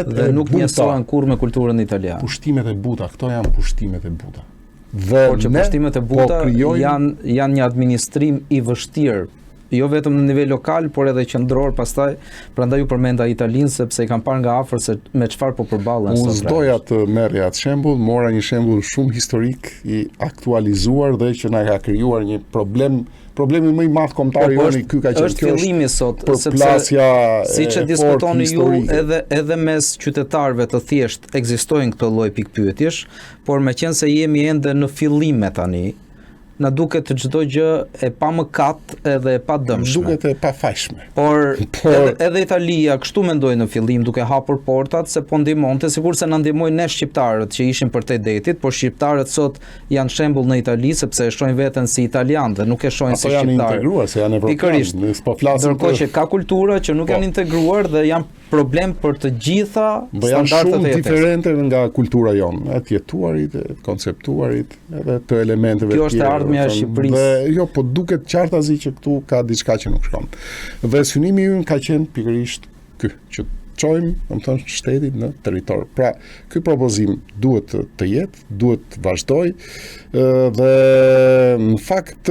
A: dhe nuk njësohen kurrë me kulturën italiane.
B: Pushtimet e buta, këto janë pushtimet e buta.
A: Por që pushtimet e buta janë një administrim i vështirë, jo vetëm në nivel lokal, por edhe qendror pastaj, prandaj ju përmenda Italinë sepse i kam parë nga afër se me çfarë po përballen sot.
B: Unë doja të merrja atë shembull, mora një shembull shumë historik i aktualizuar dhe që na ka krijuar një problemi më i madh kombëtar joni ky ka qenë.
A: Është fillimi sot,
B: sepse
A: siç e diskutoni ju edhe mes qytetarëve të thjesht ekzistojnë këto lloj pikpyetjesh, por meqense jemi ende në fillime tani, na duket çdo gjë e pamëkat edhe e padëmshme.
B: Duket e pafajshme.
A: Por edhe Italia kështu mendoi në fillim duke hapur portat se po ndihmonte, sigurisht se na ndihmoi ne shqiptarët që ishin për te detit, por shqiptarët sot janë shembull në Itali sepse e shohin veten si italianë dhe nuk e shohin si shqiptarë.
B: Apo janë integruar, se janë evropianë. Po flasim
A: ndërkohë që ka kultura që nuk janë integruar dhe janë problem për të gjitha standardet e jetës.
B: Janë shumë diferente nga kultura jonë, e të jetuarit, e të konceptuarit, edhe të elementeve tjera.
A: Kjo është e ardhmja e Shqipërisë.
B: Dhe jo, po duket qartazi që këtu ka diçka që nuk shkon. Dhe synimi ynë ka qenë pikërisht ky, që çojmë, domethënë, shtetin në territor. Pra, ky propozim duhet të jetë, duhet të vazhdojë dhe në fakt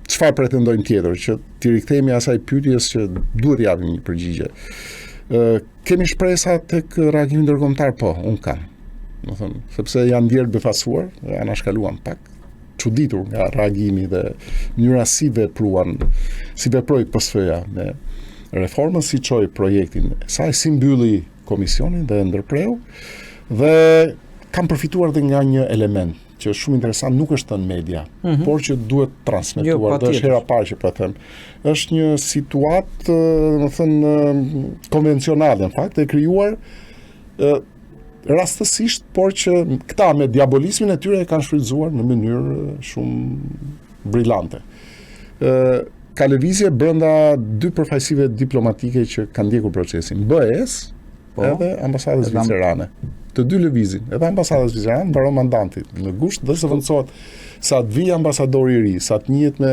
B: çfarë pretendojmë tjetër, që t'i rikthehemi asaj pyetjes që duhet japim një përgjigje. Kemi shpresa tek reagimi ndërkombëtar? Po, unë kam. Domethënë, sepse janë ndjerë befasuar, janë anashkaluan pak, çuditur nga reagimi dhe mënyra si veproi PSF-ja me reformën, si çoi projektin e saj, si mbylli komisionin dhe ndërpreu, dhe kam përfituar dhe nga një element që është shumë interesant, nuk është në media, por që duhet transmetuar, dhe është hera parë që po them. Është një situatë, domethënë, konvencionale, në fakt, e krijuar rastësisht, por që këta me diabolismin e tyre e kanë shfrytzuar në mënyrë shumë brillante. Ka lëvizje brenda dy përfaqësive diplomatike që kanë ndjekur procesin, BE-s edhe ambasadës zvicerane. Të dy lëvizin, edhe ambasadës zvicerane mbaron mandati në gusht dhe zëvendësohet sa të vijë ambasadori i ri, sa të njihet me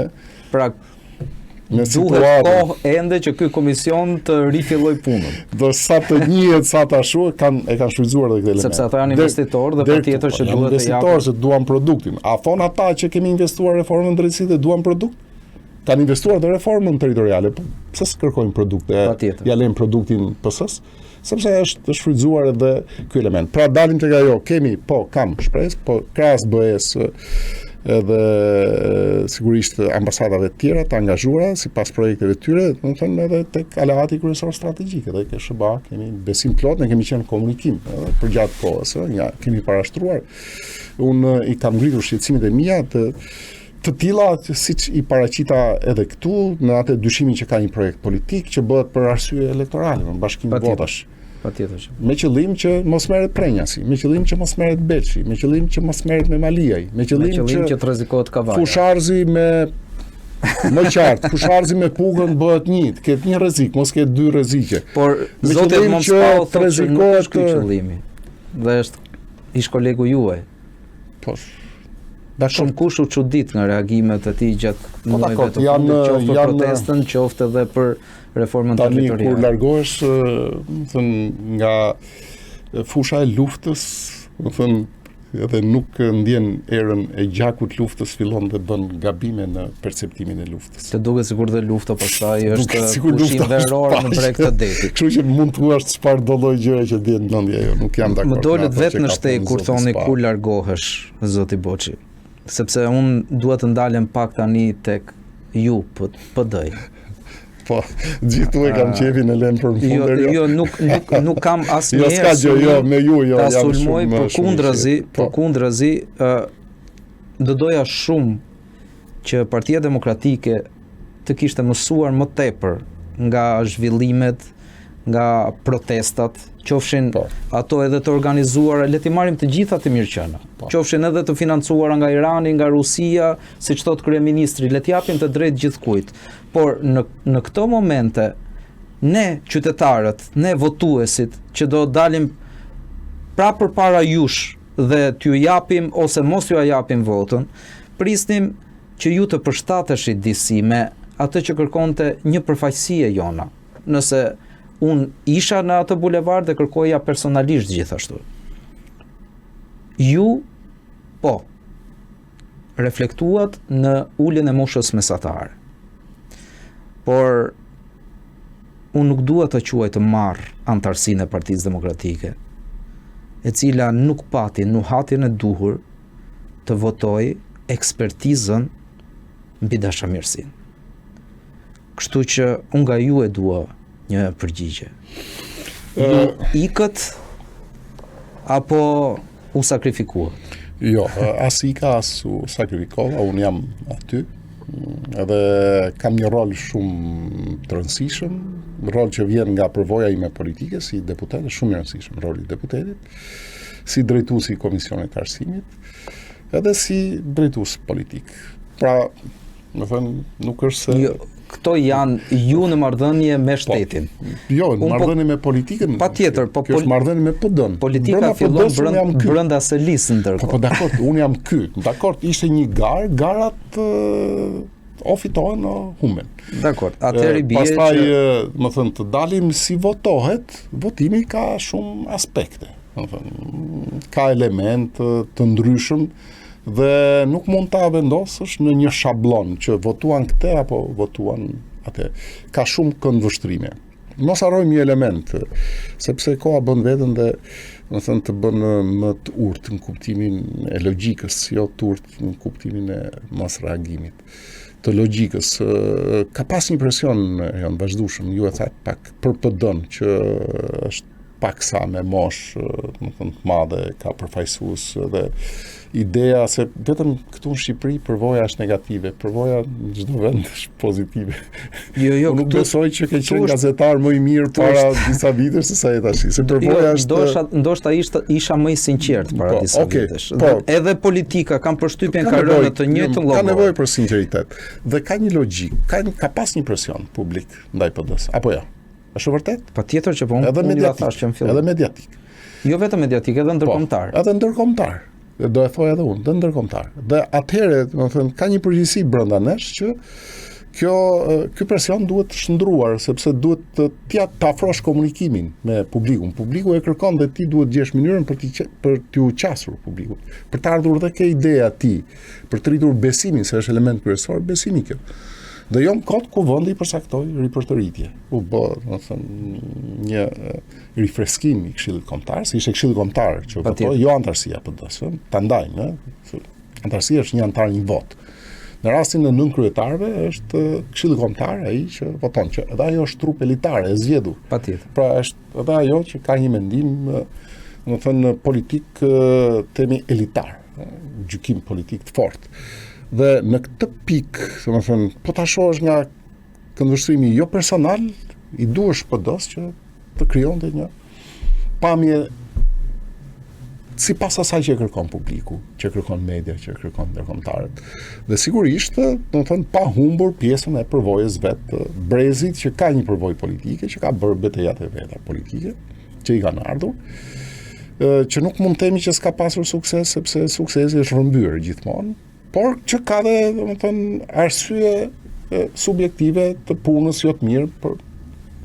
A: duhet kohë ende që ky komision të rifilloj punën.
B: Dhe sa të njihet, sa të ashtu e kanë shfrytzuar edhe këtë element.
A: Sepse ata janë investitorë dhe patjetër që duhet të japin.
B: Investitorë që duan produktin. A thon ata që kemi investuar reformën në drejtësi dhe duan produkt? Kanë investuar në reformën territoriale, po pse s'kërkojnë produkte? Ja lejnë produktin PS-s, sepse është shfrytzuar edhe ky element. Pra dalim tek ajo, kam shpresë, po krahas BE-s edhe sigurisht ambasadave të tjera të angazhuara sipas projekteve të tyre, domethënë edhe tek aleati kryesor strategjik, edhe ke SBA kemi besim plot, ne kemi qenë komunikim edhe përgjatë kohës, kemi parashtruar. Unë i kam ngritur shqetësimet e mia të tilla siç i paraqita edhe këtu në atë dyshimin që ka një projekt politik që bëhet për arsye elektorale, në bashkim votash.
A: Patjetër.
B: Me qëllim që mos merret Prenjasi, me qëllim që mos merret Beçi, me qëllim që mos merret Memaliaj, me qëllim
A: që të rrezikohet Kavaja.
B: Fusharzi me më qartë, Fusharzi me Pugën bëhet një, ketë një rrezik, mos ketë dy rrezike.
A: Por zoti Monspau thotë që nuk është ky qëllimi. Dhe është ish kolegu juaj.
B: Po.
A: Shumë kush u çudit nga reagimet e tij gjatë muajve të fundit, qoftë për protestën, qoftë edhe për reformën territoriale.
B: Tani kur largohesh, nga fusha e luftës, edhe nuk ndjen erën e gjakut luftës, fillon dhe bën gabime në perceptimin e luftës.
A: Të duket sikur dhe lufta pastaj është pushim veror në breg të detit.
B: Kështu që mund të thuash çfarë do lloj gjëre që dihen mendja jo, nuk jam dakord.
A: Më dolet vetë në shteg kur thoni kur largohesh, zoti Boçi. Sepse unë duhet të ndalem pak tani tek ju, PD.
B: Po, gjithu e kam qefin e lem për më funder.
A: Jo, nuk kam asnjëherë
B: me ju,
A: ta sulmoj, përkundrazi, do doja shumë që Partia Demokratike të kishte mësuar më tepër nga zhvillimet, nga protestat, qofshin ato edhe të organizuara, le t'i marrim të gjitha të mirëqëna. Qofshin edhe të financuara nga Irani, nga Rusia, siç thot kryeministri, le t'i japim të drejtë gjithkujt. Por në këto momente ne qytetarët, ne votuesit që do dalim prapë përpara jush dhe t'ju japim ose mos t'ju japim votën, prisnim që ju të përshtateshit disi me atë që kërkonte një përfaqësi e jona. Nëse unë isha në atë bulevard dhe kërkoja personalisht gjithashtu. Ju, reflektuat në uljen e moshës mesatare. Por, unë nuk dua të quaj të marr antarësinë e Partisë Demokratike, e cila nuk pati nuhatin e duhur të votoj ekspertizën mbi dashamirësinë. Kështu që unë nga ju e dua një përgjigje. Ju ikët apo u sakrifikuat?
B: Jo, as Ika, as u sakrifikova, unë jam aty, edhe kam një rol shumë të rëndësishëm, rol që vjen nga përvoja ime politike si deputet, shumë i rëndësishëm roli i deputetit, si drejtuesi i Komisionit të Arsimit, edhe si drejtues politik. Pra, më thënë, nuk është se...
A: Jo, këto janë ju në marrëdhënie me shtetin.
B: Jo, në marrëdhënie me politikën.
A: Patjetër, po
B: kjo është marrëdhënie me PD-n.
A: Politika fillon brenda së listë ndërkohë.
B: Po dakord, unë jam ky. Dakord, ishte një garë, garat o fitohen o humben.
A: Dakord, atëherë bie
B: pastaj, më thënë, të dalim si votohet, votimi ka shumë aspekte. Më thënë, ka element të ndryshëm dhe nuk mund ta vendosësh në një shablon që votuan këtë apo votuan atë. Ka shumë këndvështrime. Mos harrojmë një element, sepse koha bën veten dhe do të thënë të bën më të urtë në kuptimin e logjikës, jo të urtë në kuptimin e mos reagimit. Të logjikës ka pas një presion janë vazhdueshëm, ju e thatë pak për PD-n që është paksa me mosh, më thënë të madhe, ka përfaqësues dhe ideja se vetëm këtu në Shqipëri përvoja është negative, përvoja në çdo vend është pozitive.
A: Jo,
B: nuk besoj që ke qenë gazetar më i mirë para disa vitesh se sa je tash. Se përvoja është
A: ndoshta isha më i sinqert para disa vitesh. Edhe politika kam përshtypjen ka rënë të njëjtën lloj.
B: Ka nevojë për sinqeritet. Dhe ka një logjik, ka pas një presion publik ndaj PD-s, apo jo? Është vërtet?
A: Patjetër që po unë ja thash që në fillim.
B: Edhe mediatik.
A: Jo vetëm mediatik, edhe ndërkombëtar.
B: Edhe ndërkombëtar. Do e thoj edhe unë, dhe ndërkombëtar. Dhe atëherë, do të thënë, ka një përgjegjësi brenda nesh që ky presion duhet shndruar, sepse duhet të afrosh komunikimin me publikun. Publiku e kërkon dhe ti duhet gjesh mënyrën për t'u qasur publikut, për të ardhur dhe ke ideja ti, për të rritur besimin, se është element kryesor, besimi kjo. Dhe jo në kod ku vendi përsaktoi ripërtëritje. U bë, do të thënë, një rifreskim i Këshillit Kombëtar, si ishte Këshilli Kombëtar që votoi, jo antarësia PD-s, ta ndajmë, antarësia është një antar një vot. Në rastin e 9 kryetarëve është Këshilli Kombëtar ai që voton, që edhe ajo është trup elitar e zgjedhur.
A: Patjetër.
B: Pra është edhe ajo që ka një mendim, do të thënë, politik temi elitar, gjykim politik të fortë. Dhe në këtë pikë, domethënë, po ta shohësh nga këndvështrimi jo personal, i duhesh PD-s që të krijonte një pamje sipas asaj që kërkon publiku, që kërkon media, që kërkon ndërkombëtarët. Dhe sigurisht, domethënë, pa humbur pjesën e përvojës vet brezit që ka një përvojë politike, që ka bërë betejat e veta politike, që i kanë ardhur, që nuk mund të themi që s'ka pasur sukses, sepse suksesi është rrëmbyer gjithmonë. Por që ka dhe, domethënë, arsye subjektive të punës jo të mirë për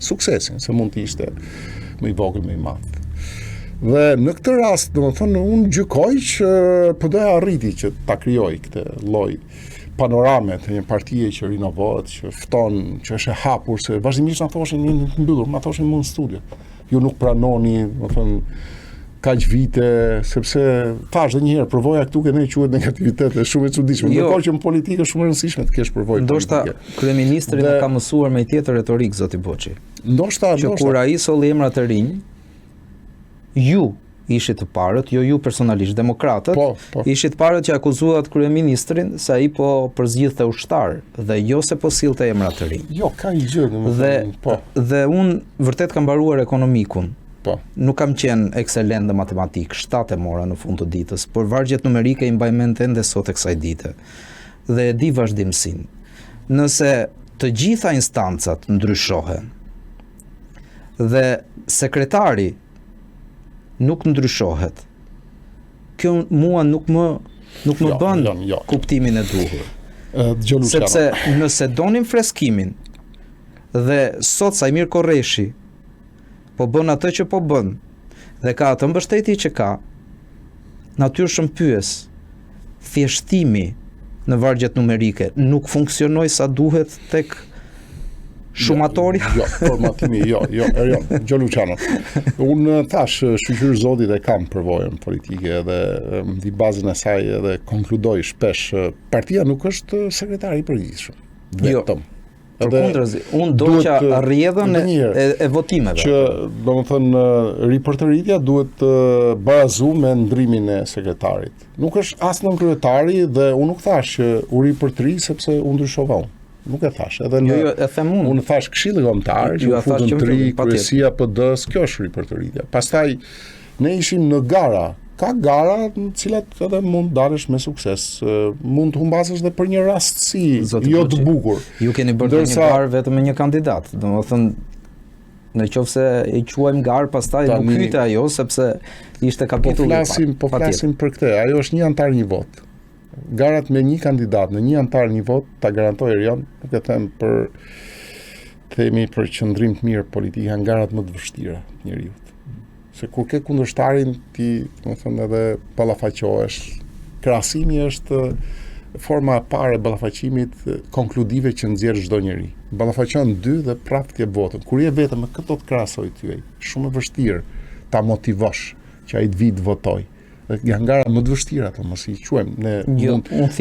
B: suksesin, se mund të ishte më i vogël, më i madh. Dhe në këtë rast, domethënë, unë gjykoj që PD-ja arriti që ta krijojë këtë lloj panorame të një partie që rinovohet, që fton, që është e hapur, se vazhdimisht na thoshin një të mbyllur, na thoshin më në studio. Ju nuk pranoni, domethënë, kaq vite, sepse thash edhe një herë, përvoja këtu që ne quhet negativitet, është shumë e çuditshme. Ndërkohë që në politikë është shumë e rëndësishme të kesh përvojë politike.
A: Ndoshta kryeministri na ka mësuar me tjetër retorik zoti Boçi.
B: Ndoshta
A: kur ai solli emra të rinj, ju ishit të parët, jo ju personalisht demokratët, ishit të parët që akuzuat kryeministrin se ai po përzgjidhte ushtar dhe jo se po sillte emra të rinj.
B: Jo, ka një gjë, domethënë,
A: Dhe unë vërtet kam mbaruar ekonomikun.
B: Nuk
A: kam qenë ekselent në matematikë, 7 e mora në fund të ditës, por vargjet numerike i mbaj mend ende sot e kësaj dite. Dhe e di vazhdimsinë. Nëse të gjitha instancat ndryshohen dhe sekretari nuk ndryshohet, kjo mua nuk më bën kuptimin e duhur. Sepse nëse donim freskimin dhe sot Sajmir Korreshi po bën atë që po bën, dhe ka atë mbështetje që ka, natyrshëm pyes, thjeshtimi në vargjet numerike nuk funksionoi sa duhet tek shumatori?
B: Jo, formatimi, jo, Gjo Luciano. Unë thash, shqyr zotit e kam përvojën politike dhe mbi bazën e saj edhe konkludoj shpesh, partia nuk është sekretari i përgjithshëm. Vetëm.
A: Përkundrazi, unë doqa rrjedhën e votimeve.
B: Që, domethënë, ripërtëritja duhet të barazu me ndrimin e sekretarit. Nuk është as nën kryetari dhe unë nuk thash që u ripërtëri sepse u ndryshova unë. Nuk e thash. Edhe
A: e them unë.
B: Unë thash Këshilli Kombëtar, që u futën 3, kryesia PD-s, kjo është ripërtëritja. Pastaj ne ishim në gara. Ka gara në cilat edhe mund dalësh me sukses. Mund të humbasësh dhe për një rastësi jo të bukur.
A: Ju keni bërë një garë vetëm me një kandidat. Domethënë, në qoftë se i quajmë garë, pastaj nuk hyte ajo sepse ishte kapitulli.
B: Po flasim për këtë. Ajo është një antar një vot. Garat me një kandidat në një antar një vot ta garantoj Erion, nuk e them për qëndrim të mirë politik, janë garat më të vështira njeriu. Se kur ke kundërshtarin ti, domethënë, edhe ballafaqohesh. Krahasimi është forma e parë e ballafaqimit konkludive që nxjerr çdo njeri. Ballafaqon 2 dhe prapë ti e votën. Kur je vetëm me këto të krahasoj ty, shumë e vështirë ta motivosh që ai të vijë të votojë. Janë gara më të vështira ato, mos i quajmë. Ne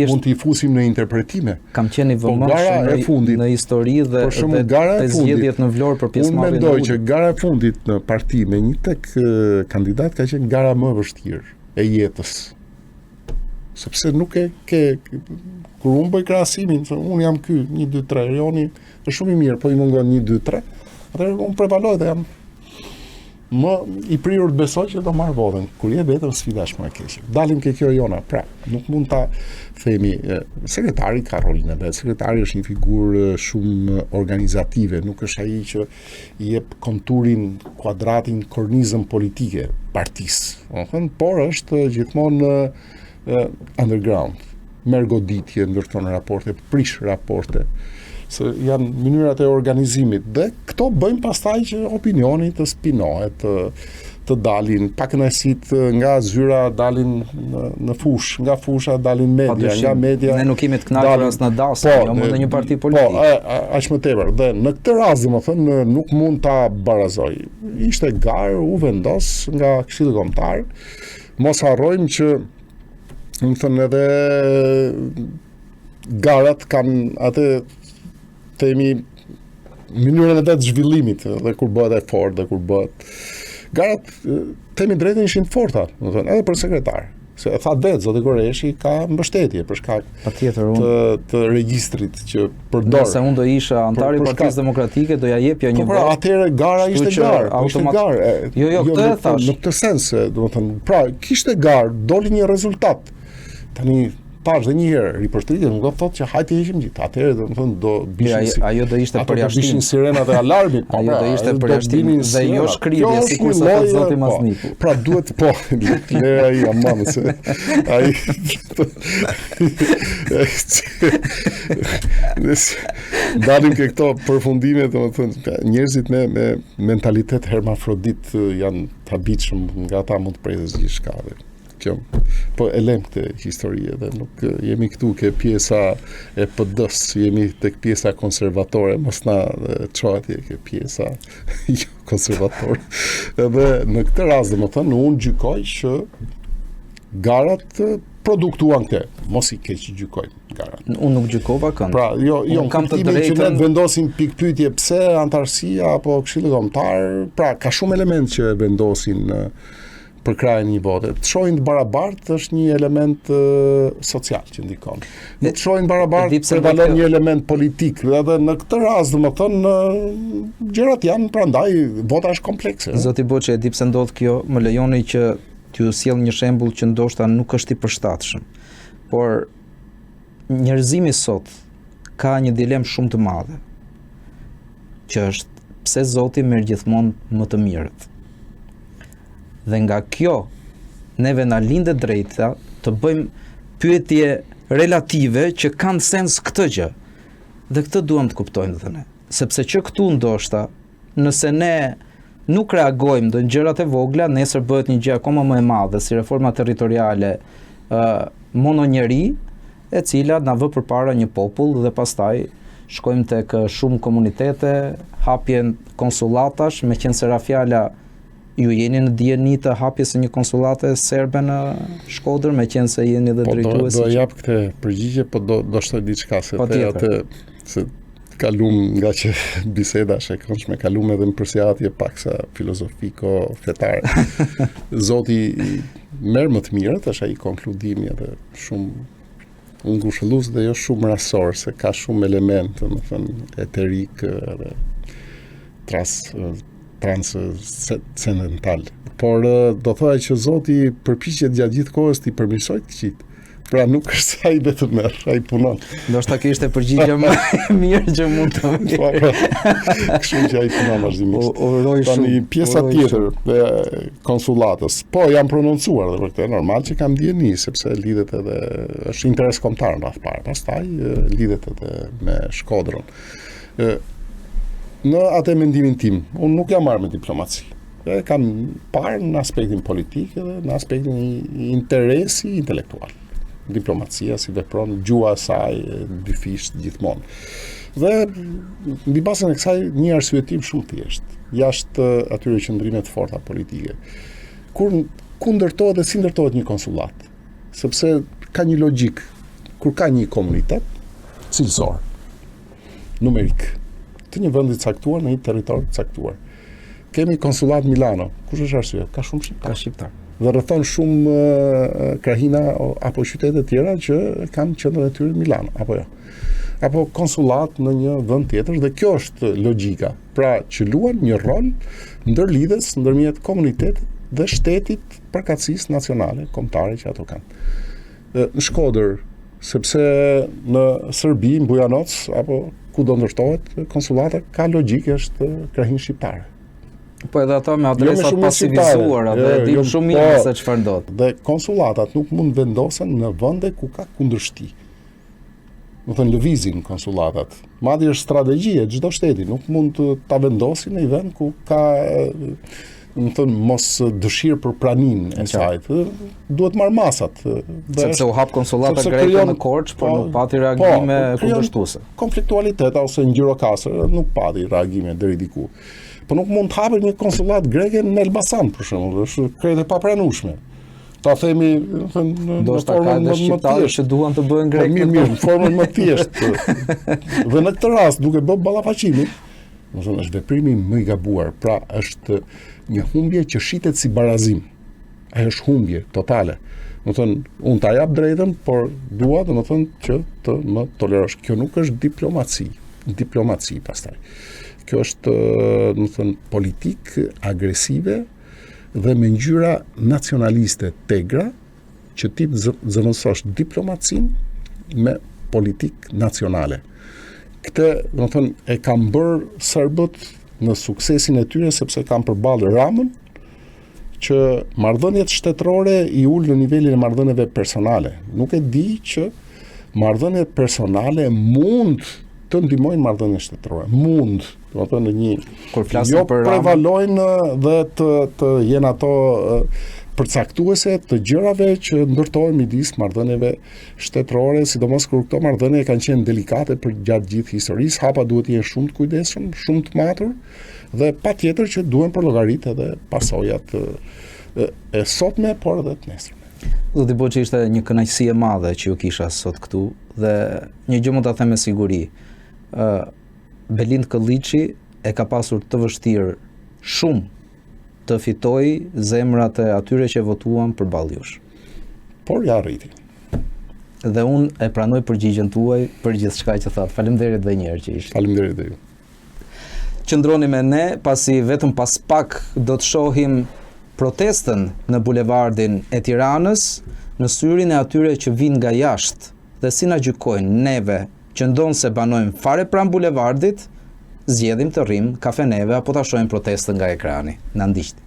B: mund t'i fusim në interpretime.
A: Kam qenë i vëmendshëm në histori dhe zgjedhjet në Vlorë për pjesëmarrjen.
B: Unë mendoj që gara e fundit në parti me një tek kandidat ka qenë gara më e vështirë e jetës. Sepse nuk kur unë bëj krahasimin, unë jam ky 1 2 3, Erioni është shumë i mirë, po i mungon 1 2 3. Atëherë unë prevaloj dhe jam më i prirur të besoj që do marr votën. Kur je vetëm sfida është më e keqe. Dalim ke kjo jona, pra, nuk mund ta themi sekretari ka rolin e vet. Sekretari është një figurë shumë organizative, nuk është ai që i jep konturin, kuadratin, kornizën politike partisë. Por është gjithmonë underground. Merr goditje, ndërton raporte, prish raporte. Se janë mënyrat e organizimit dhe këto bëjnë pastaj që opinioni të spinohet, të dalin pakënaqësitë nga zyra dalin në fush, nga fusha dalin media, nga media.
A: Ne nuk kemi të kënaqur as në dasmë, jo më në një parti politik.
B: Po, aq më tepër. Dhe në këtë rast, domethënë, nuk mund ta barazoj. Ishte garë, u vendos nga Këshilli Kombëtar. Mos harrojmë që, domethënë, edhe garat kanë atë themi mënyrën e vet zhvillimit dhe kur bëhet e fortë dhe kur bëhet garat themi drejtën ishin forta, domethënë edhe për sekretar. Se e tha vetë zoti Koreshi ka mbështetje për shkak të regjistrit që përdor.
A: Nëse unë do isha antari i Partisë Demokratike do ja jepja një
B: votë. Atëherë gara ishte garë, ishte garë.
A: Jo, këtë e thash.
B: Në këtë sens, domethënë, pra kishte garë, doli një rezultat. Tani tash dhe një herë ripërtëritje nuk do të thotë që hajtë heqim gjithë. Atëherë domethënë do bishin
A: ajo do ishte përjashtim.
B: Bishin sirenat e alarmit.
A: Ajo do ishte përjashtim dhe jo shkrirje sikur sa thot zoti Mazniku.
B: Pra duhet le ai amam se ai dalim ke këto përfundime, domethënë njerëzit me mentalitet hermafrodit janë të habitshëm, nga ata mund të presë gjithçka. Kjo, po e lem këtë historie dhe nuk jemi këtu ke pjesa e PD-s, jemi tek pjesa konservatore, mos na çohet ke pjesa jo konservatore. Edhe në këtë rast domethënë unë gjykoj që garat produktuan këtë, mos i keq gjykojnë garat.
A: Unë nuk gjykova kënd.
B: Pra, jo kam të drejtën që ne vendosim pikpyetje pse antarësia apo Këshilli Kombëtar, pra ka shumë elementë që vendosin për krajën një vote. Të shohin të barabartë është një element social që ndikon. Nuk të shohin barabartë prevalon një element politik. Edhe në këtë rast, domethënë, gjërat janë prandaj vota është komplekse.
A: Zoti Boçi, e di pse ndodh kjo, më lejoni që t'ju sjell një shembull që ndoshta nuk është i përshtatshëm. Por njerëzimi sot ka një dilemë shumë të madhe, që është pse Zoti merr gjithmonë më të mirët. Dhe nga kjo, neve na linde drejta të bëjmë pyetje relative që kanë sens këtë gjë. Dhe këtë duam të kuptojmë dhe ne. Sepse që këtu ndoshta, nëse ne nuk reagojmë në gjërat e vogla, nesër bëhet një gjë akoma më e madhe, si reforma territoriale mononjeri, e cila na vë përpara një popull dhe pastaj shkojmë tek shumë komunitete, hapjen konsullatash, meqense ra fjala ju jeni në dieni të hapjes së një konsullate serbe në Shkodër, meqense jeni dhe drejtuesi.
B: Do jap këtë përgjigje, po do shtoj diçka se atë se kalum nga që biseda është e këndshme, kalum edhe në përsjatje paksa filozofiko-fetare. Zoti merr më të mirët, është ai konkludimi edhe shumë ngushëllues dhe jo shumë rasor, se ka shumë elemente, më thënë, eterik edhe transcendental. Por do thoya që Zoti përpiqet gjatë gjithë kohës t'i përmirësojë të këqijt. Pra nuk është se ai vetëm merr, ai punon.
A: Ndoshta kjo ishte përgjigje më e mirë që mund të
B: vjen. Kështu që ai punon vazhdimisht. Tani pjesa tjetër e konsullatës. Po jam prononcuar dhe për këtë normal që kam dieni, sepse lidhet edhe është interes kombëtar në radhë parë. Pastaj lidhet edhe me Shkodrën. Në atë mendimin tim, unë nuk jam marrë me diplomaci. Kam parë në aspektin politik edhe në aspektin interesi intelektual. Diplomacia si vepron, gjua e saj dyfisht gjithmonë. Dhe mbi bazën e kësaj një arsyetim shumë thjesht, jashtë atyre qëndrime të forta politike. Ku ndërtohet dhe si ndërtohet një konsullat? Sepse ka një logjik, kur ka një komunitet cilësor, numerik, të një vendi caktuar në një territor caktuar. Kemi konsullat Milano. Kush është arsye? Ka shumë shqiptar.
A: Ka shqiptar.
B: Dhe rrethon shumë krahina apo qytete tjera që kanë qendrën e tyre në Milano, apo jo. Apo konsullat në një vend tjetër, dhe kjo është logjika. Pra që luan një rol ndërlidhës ndërmjet komunitetit dhe shtetit përkatësisë nacionale, kombëtare që ato kanë. Në Shkodër, sepse në Serbi, në Bujanoc, apo ku do ndërtohet konsullata, ka logjikë, është krahinë shqiptare.
A: Po edhe ato me adresat pasivizuara dhe dim shumë mirë se çfarë ndodh.
B: Dhe konsullatat nuk mund vendosen në vende ku ka kundërshti. Do të thënë lëvizin konsullatat. Madje është strategji e çdo shteti, nuk mund ta vendosin në një vend ku ka mos dëshirë për praninë e saj. Duhet marr masat.
A: Sepse u hap konsullata greke në Korçë, por nuk pati reagime kundërshtuese.
B: Konfliktualitet ose në Gjirokastër nuk pati reagime deri diku. Po nuk mund të hapet një konsullat greke në Elbasan, për shembull, është krejt e papranueshme. Ta themi,
A: do të ka edhe shqiptarë që duan të bëhen grek.
B: Mirë, në formën më thjeshtë. Dhe në këtë rast, duke bërë ballafaqimin, është veprimi më i gabuar, pra është një humbje që shitet si barazim. Ajo është humbje totale. Unë ta jap drejtën, por dua që të më tolerosh. Kjo nuk është diplomaci pastaj. Kjo është, politik agresive dhe me ngjyra nacionaliste tegra, që ti zëvendësosh diplomacin me politik nacionale. Këtë, e kam bërë serbët në suksesin e tyre, sepse kam përballë Ramën, që marrëdhëniet shtetërore i ul në nivelin e marrëdhënieve personale. Nuk e di që marrëdhëniet personale mund të ndihmojnë marrëdhëniet shtetërore. Mund, do të thonë një
A: kur flasim për
B: prevalojnë dhe të jenë ato përcaktuese të gjërave që ndërtohen midis marrëdhënieve shtetërore, sidomos kur këto marrëdhënie kanë qenë delikate për gjatë gjithë historisë, hapa duhet të jenë shumë të kujdesshëm, shumë të matur, dhe patjetër që duhen për llogaritë edhe pasojat e sotme, por edhe të nesërme.
A: Do të bëj që ishte një kënaqësi e madhe që ju kisha sot këtu, dhe një gjë mund ta them me siguri. Belind Këlliçi e ka pasur të vështirë shumë të fitoj zemrat e atyre që votuan përballë jush.
B: Por ja arriti.
A: Dhe unë e pranoj përgjigjen tuaj për gjithçka që thatë. Faleminderit edhe një herë që ishte.
B: Faleminderit edhe ju.
A: Qëndroni me ne, pasi vetëm pas pak do të shohim protestën në bulevardin e Tiranës, në syrin e atyre që vinë nga jashtë dhe si na gjykojnë neve që ndonë se banojmë fare pranë bulevardit, zgjedhim të rrim kafeneve apo ta shohim protestën nga ekrani. Na ndiqni.